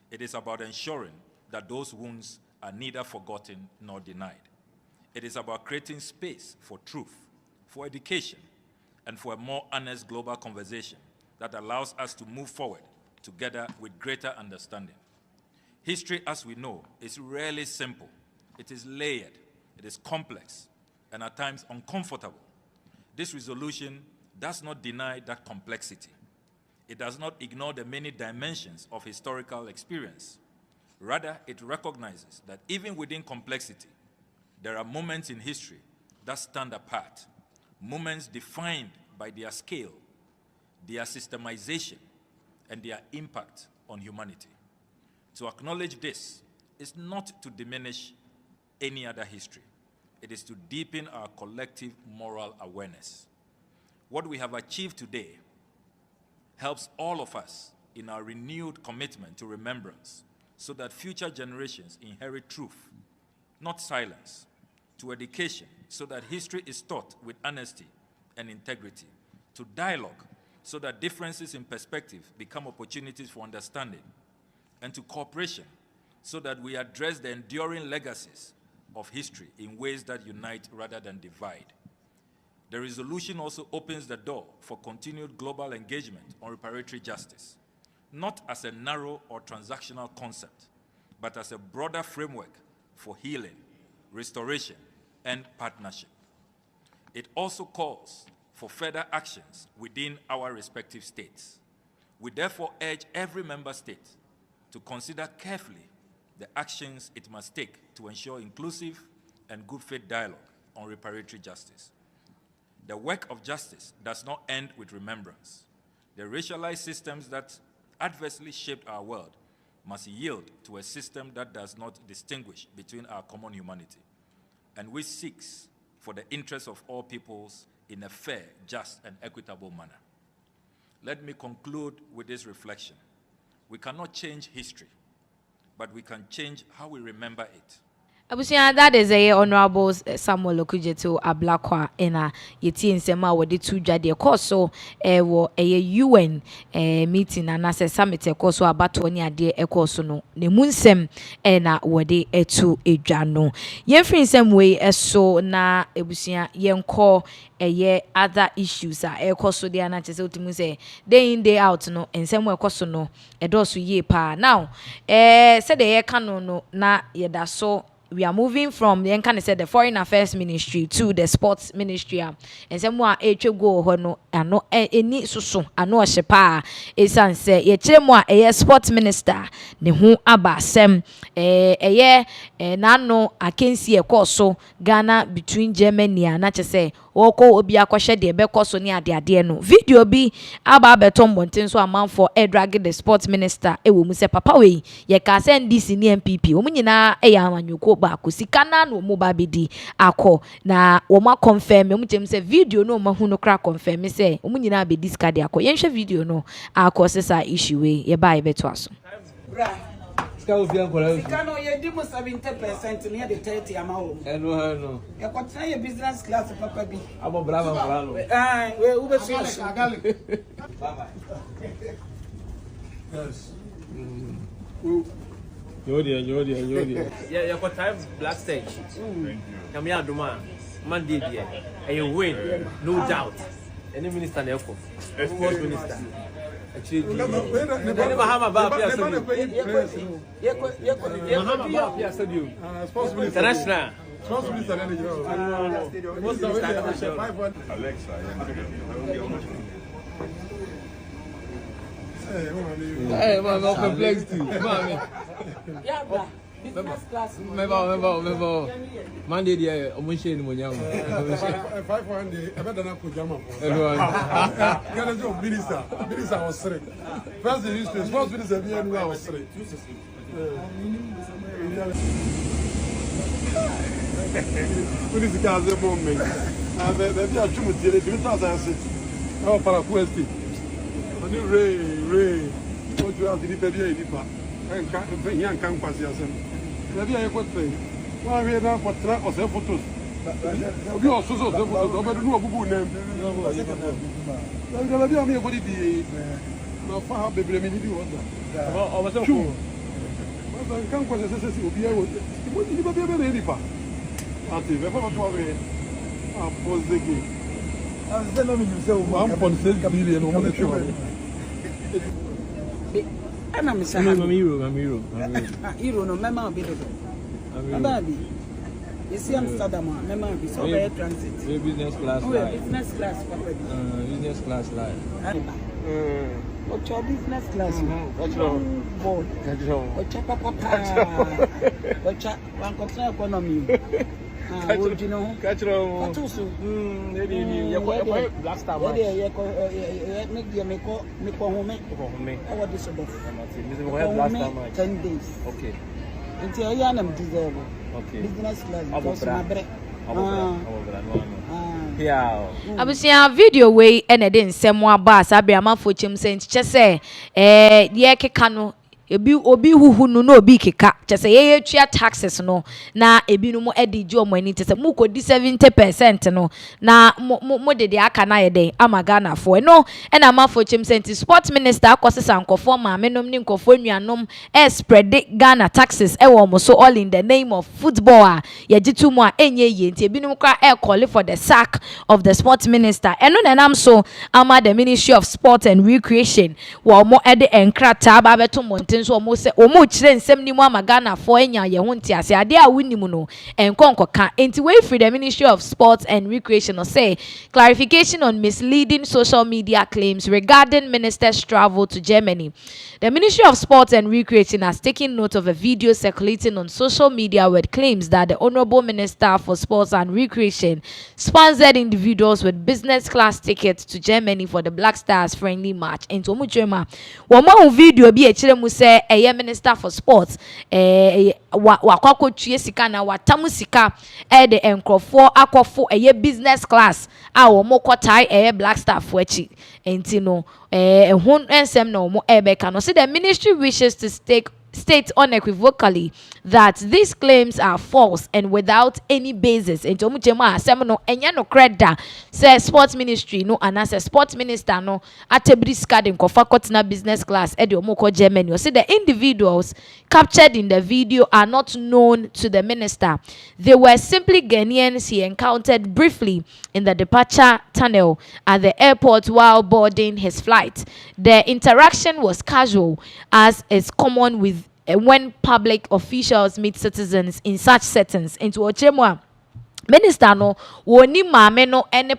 It is about ensuring that those wounds are neither forgotten nor denied. It is about creating space for truth, for education, and for a more honest global conversation that allows us to move forward together with greater understanding. History, as we know, is rarely simple. It is layered, it is complex, and at times uncomfortable. This resolution does not deny that complexity. It does not ignore the many dimensions of historical experience. Rather, it recognizes that even within complexity, there are moments in history that stand apart, moments defined by their scale, their systemization, and their impact on humanity. To acknowledge this is not to diminish any other history. It is to deepen our collective moral awareness. What we have achieved today helps all of us in our renewed commitment to remembrance, so that future generations inherit truth, not silence, to education, so that history is taught with honesty and integrity, to dialogue, so that differences in perspective become opportunities for understanding, and to cooperation, so that we address the enduring legacies of history in ways that unite rather than divide. The resolution also opens the door for continued global engagement on reparatory justice, not as a narrow or transactional concept, but as a broader framework for healing, restoration, and partnership. It also calls for further actions within our respective states. We therefore urge every member state to consider carefully the actions it must take to ensure inclusive and good faith dialogue on reparatory justice. The work of justice does not end with remembrance. The racialized systems that adversely shaped our world must yield to a system that does not distinguish between our common humanity, and which seeks for the interests of all peoples in a fair, just, and equitable manner. Let me conclude with this reflection. We cannot change history, but we can change how we remember it. Abusia, that is a honorable Samuel Okujeto Ablakwa in a yeti nsema wodi tu dwade ekoso wo UN meeting and as a summit ekoso abato ni ade ekoso no ne munsem na wodi etu edwano yemfri nsem we eso na ebusia yenko other issues ekoso dia na chese otimu say day in day out no nsem ekoso no edoso ye pa now said the kanu no na yeda so we are moving from the Foreign Affairs Ministry to the Sports Ministry. And some more go hono ano any susu ano shepa esan say ye chiremwa sports minister ne ho aba sem nano akensi ekoso Ghana between Germany and na chese woko obi akwhye de be koso ne ade no video bi aba beton bonten so amanfo drag the sports minister ewo mu se papa we ye ka send this ni MPP omu nyina amanyuko ba ko sika na no mo ba bedi akọ na wo ma confirm omu tem se video no ma hu no kra confirm se omu nyina bedi sika de akọ yenhwe video no akọ sesa issue we ye ba ye beto aso Sikano ye di mo 70% near the 30 amount. No. You got try your business class papa bi. Abo brava bravo. We ube so. Yes. Yodi. Yeah, you got time black stage. Come here Duma. Man dey there. And you win, no doubt. Any minister na eko. Sports minister. Actually, Mahama ba appear studio. Mahama ba appear studio. International. Sports minister na Nigeria. Alexa. Hey, man, no complexity. Yeah, bra. Business class. Member. Monday there, omushe ni monyam. 500. I better not put jama. Everyone. Job minister. Minister was straight. First the history. Sports minister be anywhere was straight. Police cars the moment. Be a chumu tele. Be transit. Oh, para questi. Oni Ray. What you have to repair the pa. And can't pass yourself. Maybe I could say, why we are now for track or self photos. We also saw the photos, but no Google name. There will be a mere body. No far baby, I mean, you want that. I was so cool. But I can't quite say, will be able to be a very far. Until the photo away, I'm post the game. I'm on 6 billion on the show. And I'm saying, I'm hero. Hero no mema be do. Baby. You see Amsterdam, mema be so very transit. Business class Oh, life. business class papa. Business class life. What's your business class? That's wrong. Boy. That's wrong. What's your one control economy? Would you know? Catch wrong. What also? Black star. Make the make home. How this about? 10 days. Okay. Until I am deserve. Okay. Business class. Because my break. Yeah. Abusia video we ene de nsemo aba asabia mafo chim sent chese ye keka no obi huhu no obi keka chese ye tua taxes no na ebi no mo ediji omani tese mu ko di 70% no na mo de aka na ye de amaga fo no ena mafo chim sent sports minister akosesa nkofo ma menom ni nkofo nuanom spread Ghana taxes e wo mo so all in the name of football ye jitu mu a enye ye nti ebi no kwa call for the sack of the sports minister eno nenam so ama the Ministry of Sport and Recreation wo mo ede enkrata ba beto monten so mo se o mo kire nsem ni mu amaga na fo enya ye ho nti ase ade a wunimu no enkonkoka enti we free the Ministry of Sport and Recreation or say clarification on misleading social media claims regarding minister's travel to Germany. The Ministry of Sport and Recreation has taken note of a video circulating on social media with claims that the Honorable Minister for Sports and Recreation sponsored individuals with business class tickets to Germany for the Black Stars friendly match. And to muchema, one video be a chile say a Minister for Sports wakwako tuye sika na watamu sika de enkrofo akofo a business class a womo kotai a Black Star fuechi enti no hun ensem no mo ebeka no say the ministry wishes to states unequivocally that these claims are false and without any basis. Into muchema asem enya no creda say sports ministry no anase sports minister no atebris card in kofa kotna business class e de omoko Germany. You see the individuals captured in the video are not known to the minister. They were simply Ghanaians he encountered briefly in the departure tunnel at the airport while boarding his flight. The interaction was casual, as is common with when public officials meet citizens in such settings. Into Ochemwa minister no woni maame no ene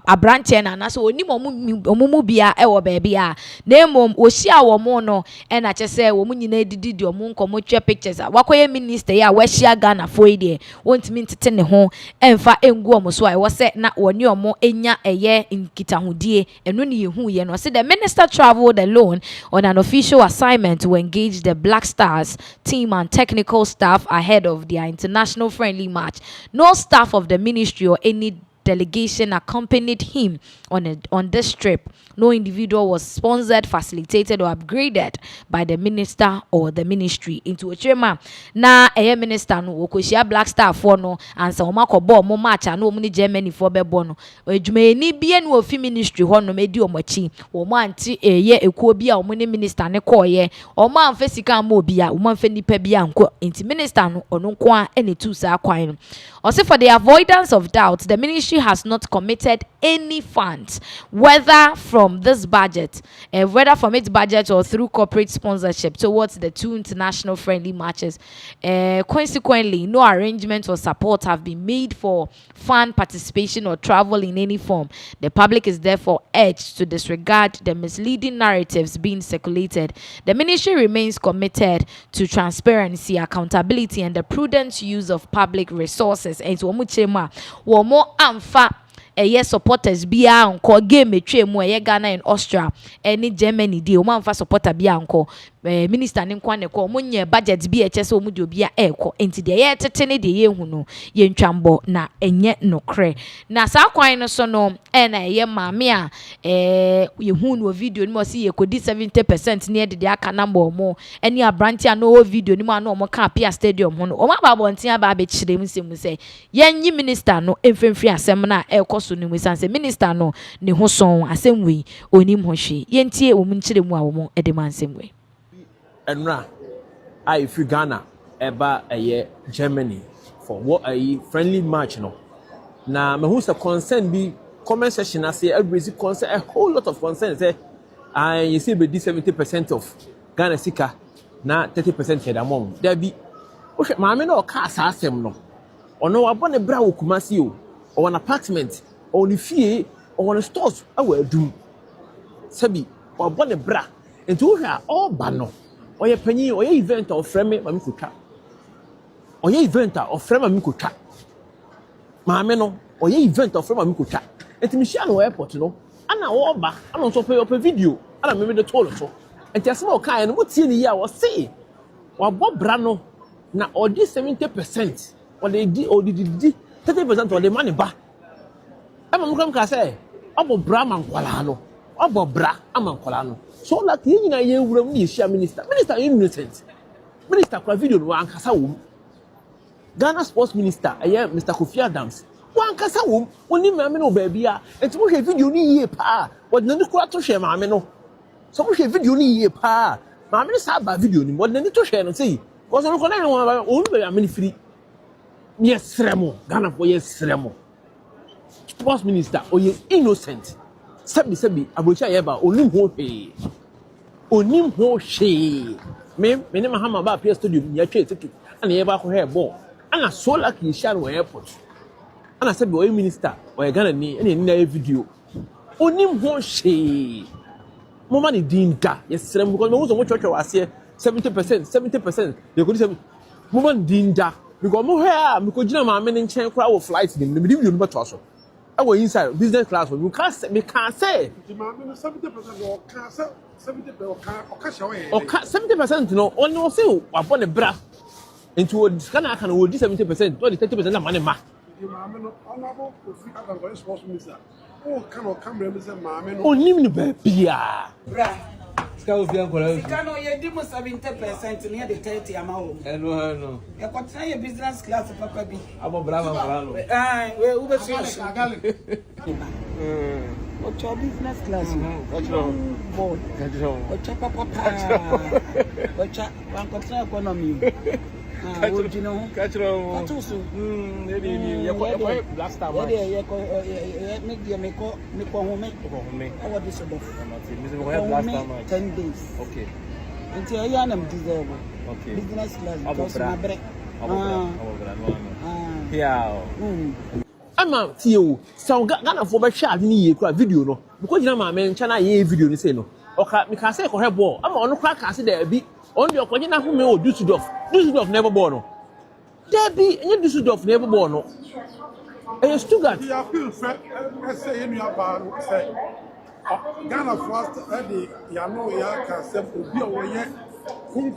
abranche na so woni omumu bia e wo baabi a na emom ohia wo mo no e na kyese wo mu nyina didi di omu nkomo twa pictures a wakoye minister ya wahia Ghana foi de wontimi ntete ne ho emfa engu omo so a wo se na woni omo enya eye nkitahudie eno ne yehu ye no. The minister traveled alone on an official assignment to engage the Black Stars team and technical staff ahead of their international friendly match. No staff of the ministry or any delegation accompanied him on this trip. No individual was sponsored, facilitated, or upgraded by the minister or the ministry. Into Ochema na minister no okoshia Black Star for no ansa omakobo mo match na omuni Germany for bebo no edwumani bia no ofi ministry ho no medi omachi omo anti ekuo bia omuni minister ne koye omo amfa sika ma obia omo amfa nipa bia nko inti minister no ono nko a ene tu sa kwan no. Also, for the avoidance of doubt, the ministry has not committed any funds, whether from this budget, whether from its budget or through corporate sponsorship, towards the two international friendly matches. Consequently, no arrangements or support have been made for fan participation or travel in any form. The public is therefore urged to disregard the misleading narratives being circulated. The ministry remains committed to transparency, accountability, and the prudent use of public resources. And so womo amfa supporters bia onko game etwe mu Ghana and Austria any Germany di o manfa supporter bia onko minister ne nkwa ne ko omunye budget bia chese omudi obia eko enti de ye tete ne de ye hu no ye ntwambo na enye nokre na sa kwan no so no na ye maame a ye hu no video ni mo si ye kodi 70% ne de aka number omo eni abranti a no video ni mo na omo ka apia stadium ho no omo ababonten aba be chire mu semu se ye nyi minister no emfemfiri asem na eko so ni mu sanse minister no ne ho son asem wi onim ho hwe ye ntie omu nchire mu a omo ede mansem wi Enra, I free Ghana, eba aye Germany for what a friendly match no. Na me who's a concern be comment section as everybody concern a whole lot of concern say I you see be 70% of Ghana sika na 30% head among. There be okay maame no ka asasem no. Ono abone bra wo Kumasi o or an apartment or ni fie or on stores awe dum. Sabi or abone bra into all bano. Oye penny oye event or frame mami kutwa. Oye event or frame mami kutwa. Maame no oye event or frame mami kutwa. Enti mi share no airport no. Ana wo ba, ana so pay up video. Ana me de tolo so. Enti asema o kan no mutie ni ya wo say. Wa bo bra no na odi 70%. Or they di 30% or the money ba. Ama mo kam ka say, obo bra man kwala no. Obo bra ama kwala no. So like you na ye wura mu share minister innocent minister kwa video no ankasa wo Ghana sports minister Mr. Kofi Adams wo ankasa wo oni maame no ba bia enti mo hwe video ni yie pa wo de ni kura to hwe maame no so mo hwe video ni yie pa maame no sa ba video ni wo de ni to hwe no sei wo so no ko na wo ba maame ni free yes remo Ghana for yes remo sports minister oye innocent Sabi abocha yeba onim ho hwe me ne Mahama ba appear stadium ya twa ticket ana yeba ko hair ball ana so lucky you share no airport ana sabi oy minister oy Ghana ni ene na video onim ho hwe mo ma ni dinda yesrem because me wo church wase 70% they could say mo ma dinda because mo hair me ko gina ma me nchen kra wo flight ni me video no beto so our inside business class we can't say the man 70% or can't 70% or 70% no only say upon the bra into Ghana can hold 70% or the 30% money ma the man no honorable Kofi Adams sports minister oh cannot come represent ma me no only ni ba bia bra Ska be uncle. Sika no ye di mo 70% near the 30 amount. No. You continue your business class papa bi. Abo brava. We ube so. What's your business class? What's your board? What's your papa? What's your continue economy? You know, catch on. Last time, make the make home. How this about 10 days. Okay. Until I am deserve. Okay. Business class. Because my break. Yeah. Ama tiyo so Ghana for be share ni ye kura video no because na ma me ncha na ye video ni say no oka me ka say ko hebo ama onu kwa ka say da bi on de okonye na hu me o Dusseldorf never born no there be any Dusseldorf never born no e Stuttgart ya feel say you about say Ghana first the ya no ya ka say obi o ye kun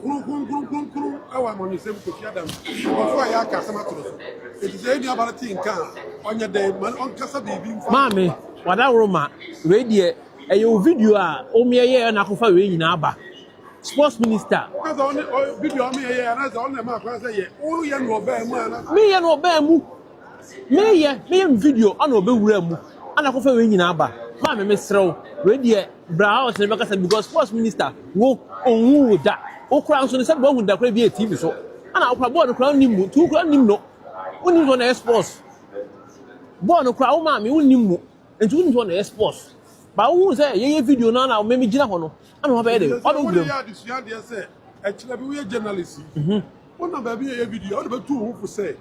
awa mo ni say ko fi adam before ya ka sama to so it is any about thing kan onye dey man on kasa bibi mami wada roma we die e yo video a o me ye na ko fa we nyina aba sports minister because on video me ye na say on ma kwa say ye o ye no ba mu ana me ye no ba mu me video ana obewura mu ana ko fa we nyina aba mami me serew we die bra house ne be kasa because sports minister wo onwu da o kura so ne say bo hu da kura bi TV so ana o kura board kura nim mu tu kura nim no oni so na sports board kura o ma me unim mu enti oni so na sports ba wo say ye video na me me gina ho no ana ho ba ye de o do gbe ya disuya de say e kire bi we journalist ona ba bi ye video o do be tu hu fu say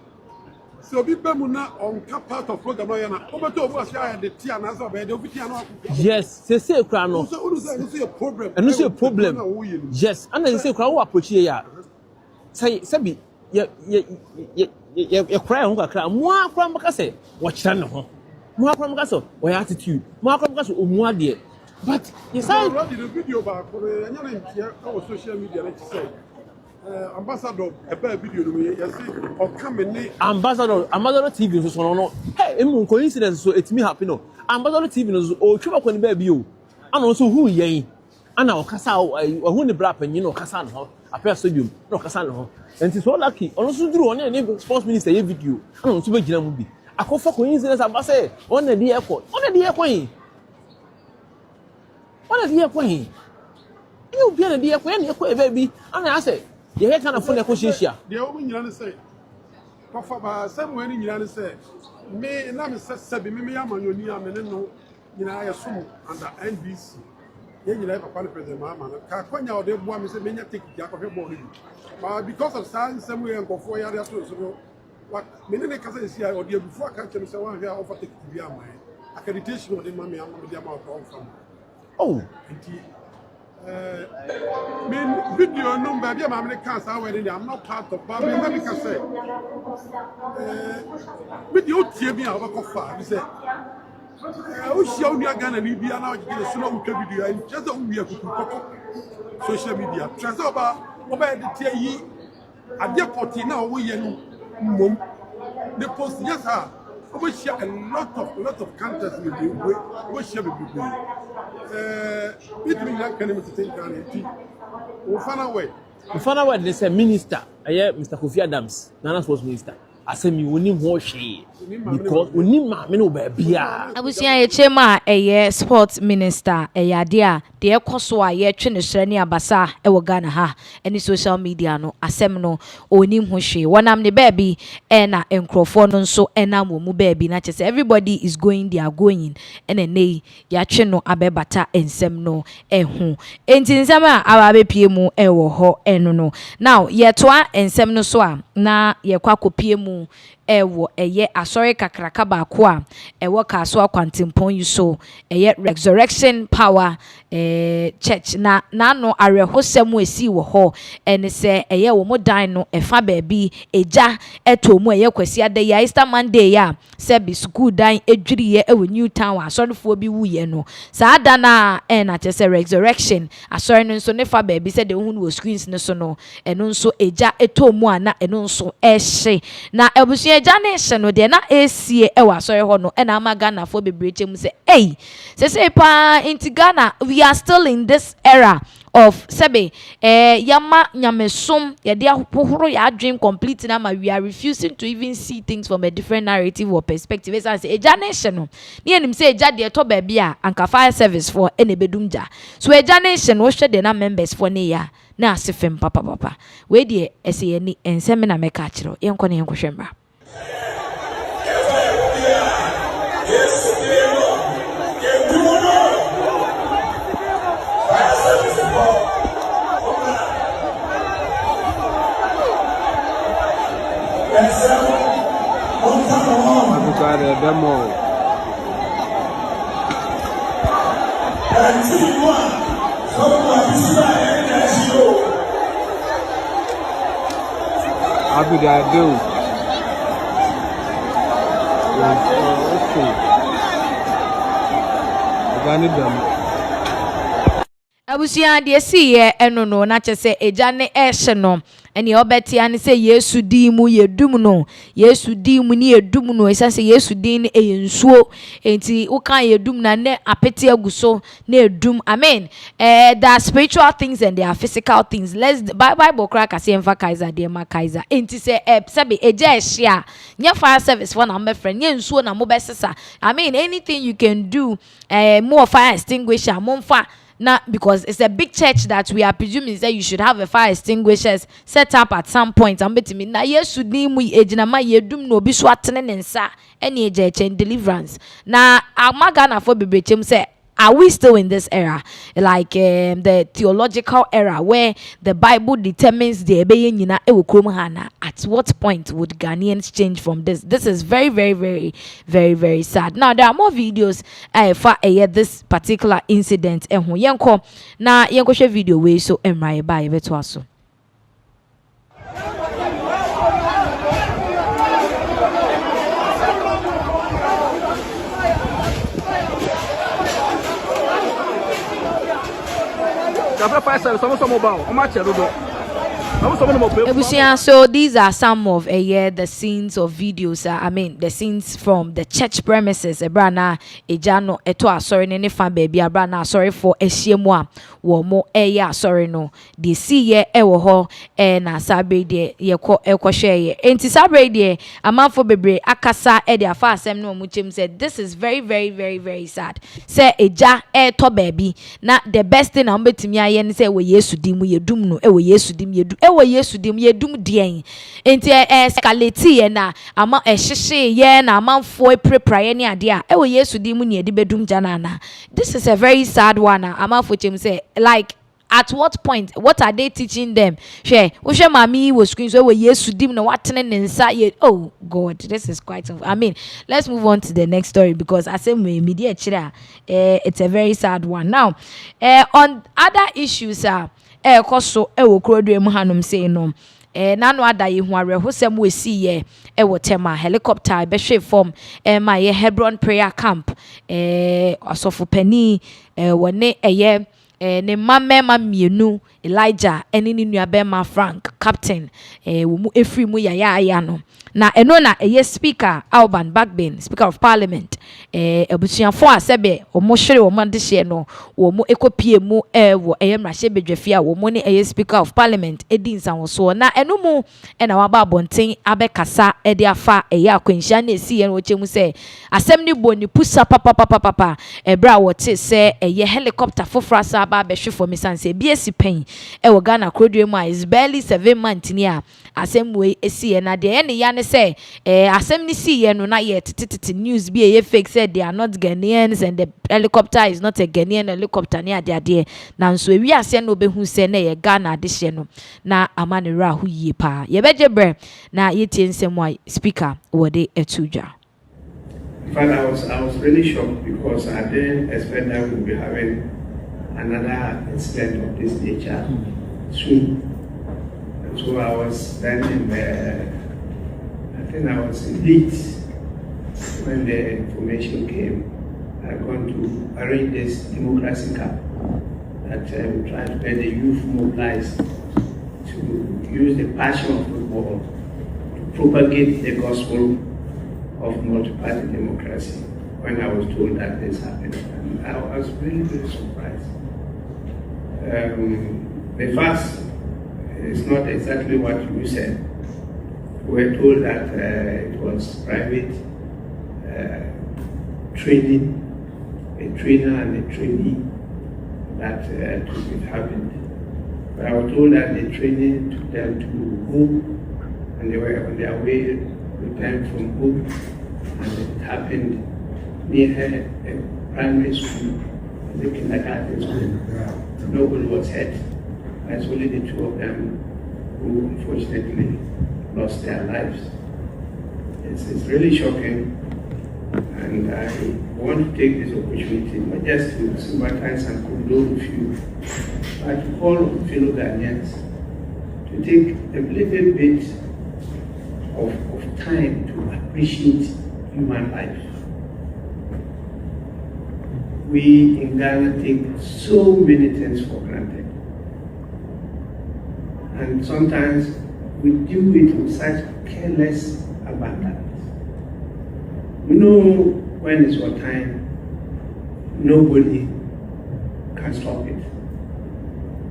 so bi be mu na on cap part of program na ya na o be to obu asia ya de tia na so ba ye de obi tia na yes say kura no so o say a problem and no problem yes and say kura wo approach here ya say bi ye kura ho kakra mo akura mbaka say wo kira ne ho mo akura mbaka so wo ya attitude mo akura mbaka so omu ade but you say the video ba ko anya na ntia on social media na ti say ambassador eba video no ye say o come ni ambassador TV so no hey emu coincidence so it me happen no ambassador TV no so o twa ko ni ba bi o ana so hu yen ana o kasa o hu ni bra panyin no kasa no apia stadium no kasa no enti so lucky ono so duru on ni sports minister ye video ana so be gina mu bi akofa coincidence ambassador on na di airport yin you be na di airport na airport e bi ana say ye he kana phone ko shishia de o nyina ne say kofa ba sam we ni nyina ne say me na me sese bi me ya manyoni a me ne no nyina ya sum under NBC ye nyina papa ne president Mahama ka kwanya o de boa me say me nya take ya ko hwe ball ni but because of science sam we nkofo ya ya so so what me ne ka say sia o de before ka tell me say one here offer take TV am accreditation o de ma me am me de am out from oh video number be am cancer already I'm not part of but me can say video tie bi a obako fa be say o shia unu Ghana ni bia na o gele so na o twa video and just o wi akuku social media transfer oba de tie yi ade poti na o ye no mom the post yes ha we share a lot of contacts with you. We share with you. It means that can even take down we find out they say minister, Mr. Kofi Adams, Nana sports minister. I say me woni ho hwe because woni ma me no ba bia abusia ye chema sports minister ade a de ekoso a ye twe ne hre ne abasa e wo Ghana ha any social media no asem no oni ho hwe wonam ne ba bi na enkrofo no nso na mo mu ba bi na che say everybody is going they are going nei ya twe no abebata ensem no ehu enti nsem a aba pie mu wo ho eno no now ye toa ensem no so a na ye kwa kopie mu ewo asori kakraka ba ko a ewo ka so akwantempon yi so resurrection power church na no arehosem esi wo ho ene se wo modan no efa ba bi eja etomu kwasi ade ya Easter Monday ya se bi school dan edwiri ye ewo New Town asorifo bi wuye no sa ada na na chese resurrection asori no nso ne fa ba bi se de hu no screens ne so no eno nso eja etomu ana eno nso ehye na ebusu eja ne hye no de na esie ewa asori ho no na ama Ghana fo bebreche mu se say pa inti Ghana we are still in this era of sebe yama nyamesom ye de ahohoro ya dream complete na ma we are refusing to even see things from a different narrative or perspective. As I say eja nation no ne enim say eja de to ba bia anka fire service for ene bedumja so eja nation wo hwe de na members for ne ya na asefem papa we de ese ye ni ensem na meka kiro yenko ne yenko hwemba. Abusia de see ye eno no na chese eja ne ehye no ene obeti ane se Yesu di mu yedum no Yesu di mu ni yedum no esa se Yesu di ni eyensuo enti wo kan yedum na ne apete aguso na edum amen. There are spiritual things and there are physical things. Let's Bible crack as emfa Kaiser de ma Kaiser enti se sebe eja ehye a nya fire service for na me friend nya nsuo na mo besesa. I mean anything you can do more fire extinguisher momfa. Now, because it's a big church that we are presuming that you should have a fire extinguishers set up at some point. I'm betting me now. Yes, you need me. Ejinama yedum no bisu atene nensa any ejechin deliverance. Now, Amagana for bibrechem say. Are we still in this era, like the theological era, where the Bible determines the ebeyenyina ewukromhana? At what point would Ghanaians change from this? This is very, very, very, very, very sad. Now there are more videos for this particular incident. Yenko na yenko share video we so emra eba ebeto aso. So these are some of the scenes of videos. I mean the scenes from the church premises. Ebrana ejano eto sorry ne fan baby abrana sorry for ehyiemu wo mo sorry no they see ye ewo ho na sabre de ye ko share ye enti sabre de amanfo bebre akasa de afa asem no mu chem said this is very, very, very, very sad. Say eja to baby na the best thing am betimi aye ne say we Yesu dim yedum no we Yesu dim yedu we Yesu dim yedum dien enti escalate ye na ama ehhye ye na amanfo prepare ne ade a we Yesu dim ne edi bedum jana na. This is a very sad one. Amanfo chem say like at what point, what are they teaching them? Share, mami was screen so we Yesu dim no watene inside. Oh God, this is quite. I mean, let's move on to the next story because I say media chira. It's a very sad one. Now, on other issues, koso wo krodwe mu hanom say no. Nano ada ye hu arehosem we see ye wo tema helicopter be hwe form ma ye Hebron prayer camp osofo pani wone ne mamema mienu Elijah eni ni nuabema Frank captain wo mu efri mu ya no na eno na speaker Alban Bagbin speaker of parliament abusuafo asebe omo hwere omo de no wo mu ekopie mu wo mrahye bedwafia wo mu ne speaker of parliament edin sanwo na eno mu na waba abonten abekasa de afa akwanhia na esi ye no chemu se asem ni boni pusa papa ebra wote se helicopter fofrasa aba behwe for me sanse bi esi pen wo Ghana krodwe mu is barely 7 months ni a asem we esi ye na de ne ya ne say asem ni si ye no na ye tititi news bi ye fake said they are not Ghanaians and the helicopter is not a Ghanaian helicopter ni ade na nso ewi ase na obehu se na ye Ghana ade hye no na amane ra hu yie pa ye beje bre na ye tie nsem wa speaker wode etudwa. But I was really shocked because I didn't expect that we would be having another incident of this nature soon. And so I was then I think I was in Leeds when the information came. I gone to arrange this democracy camp that we try to get the youth mobilized to use the passion of football to propagate the gospel of multi-party democracy. When I was told that this happened, and I was really, really surprised. the fast is not exactly what you said. We were told that it was private training, a trainer and a trainee that it happened. But I was told that the training took them to home, and they were on their way returned from home, and it happened near a primary school, the kindergarten school. Nobody was hurt. It's only the two of them who unfortunately lost their lives. It's really shocking, and I want to take this opportunity not just to sympathize and condole with you, but to call on fellow Ghanaians to take a little bit of time to appreciate human life. We in Ghana take so many things for granted, and sometimes we do it with such careless abandon. You know, when it's your time, nobody can stop it.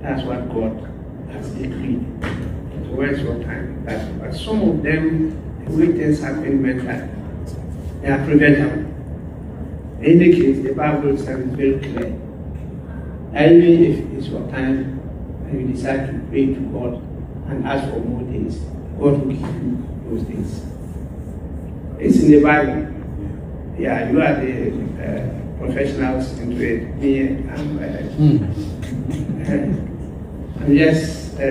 That's what God has decreed. So when it's your time, that's it. But some of them, the way things happen meant that they are preventable. In any case, the Bible says it's very clear. And even if it's your time and you decide to pray to God and ask for more days, God will give you those days. It's in the Bible. Yeah, you are the professionals into it. Me, I'm just, I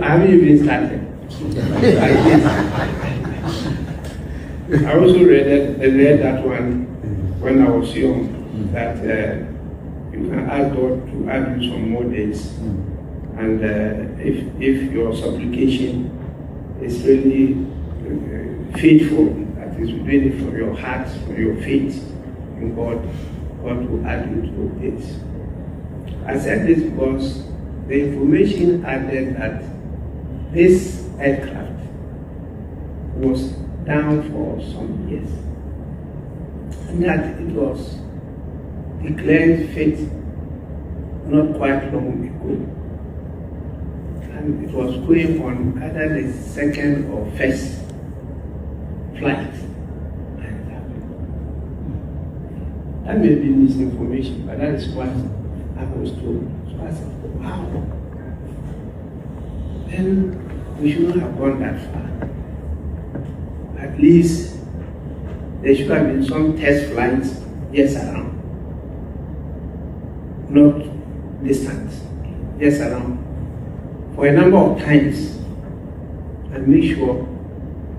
haven't even started. I also read that one when I was young, that you can ask God to add you some more days. And if your supplication is really faithful, that is doing it from your heart, from your faith in God, God will add you to those days. I said this because the information added that this aircraft was down for some years, and that it was declared fit not quite long ago. And it was going on either the second or first flight. That may be misinformation, but that is what I was told. So I said, wow. Then we shouldn't have gone that far. At least there should have been some test flights just around. Not distant, just around. For a number of times, and make sure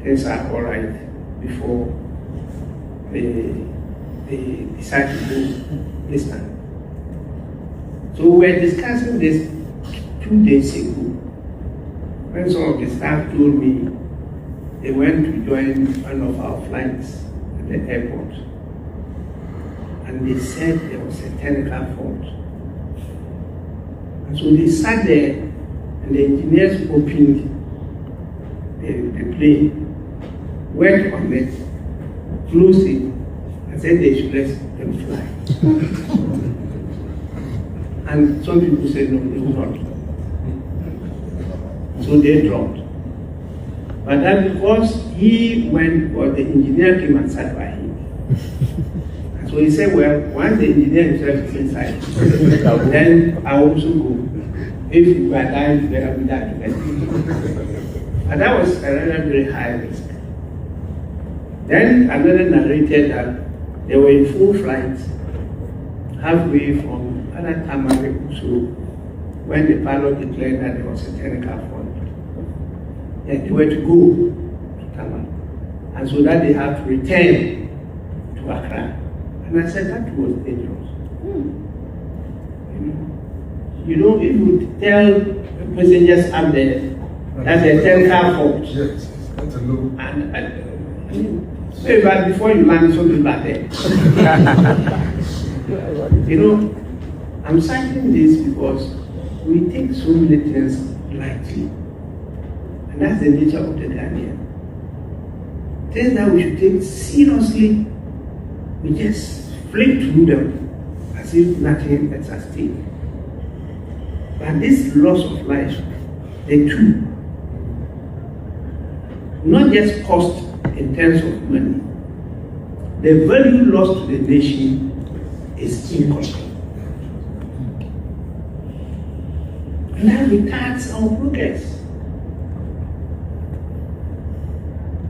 things are all right before they decide to go distant. So we were discussing this 2 days ago, when some of the staff told me they went to join one of our flights at the airport, and they said there was a technical fault. And so they sat there, and the engineers opened the plane, worked on it, closed it, and said they should let them fly. And some people said no, they will not. So they dropped. But that because he went, or the engineer came and sat by him. And so he said, well, once the engineer himself is inside, then I will also go. If you are dying together, we die together. And that was another very high risk. Then another narrated that they were in full flight, halfway from other Tamale, so when the pilot declared that there was a technical fault, they were to go to Tamale. And so that they have to return to Accra. And I said that was dangerous. You know, if you tell passengers up there that the technical fault, yes, that's a no. So but before you land, something back there. You know, I'm citing this because we take so many things lightly. And that's the nature of the Ghanaian. Things that we should take seriously, we just flick through them as if nothing is at stake. But this loss of life, the two, not just cost in terms of money, the value lost to the nation is incomparable. And that retards our progress.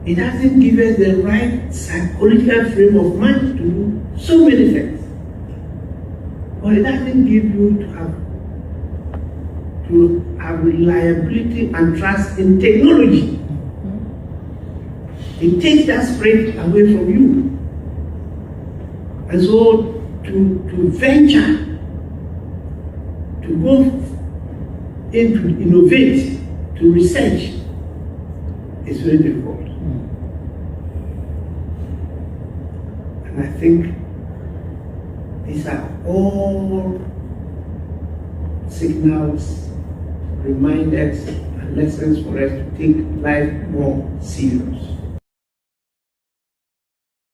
It doesn't give us the right psychological frame of mind to do so many things. But it doesn't give you to have reliability and trust in technology. It takes that spirit away from you. And so to venture, to go into innovate, to research, is very difficult. And I think these are all signals, reminders, and lessons for us to take life more serious.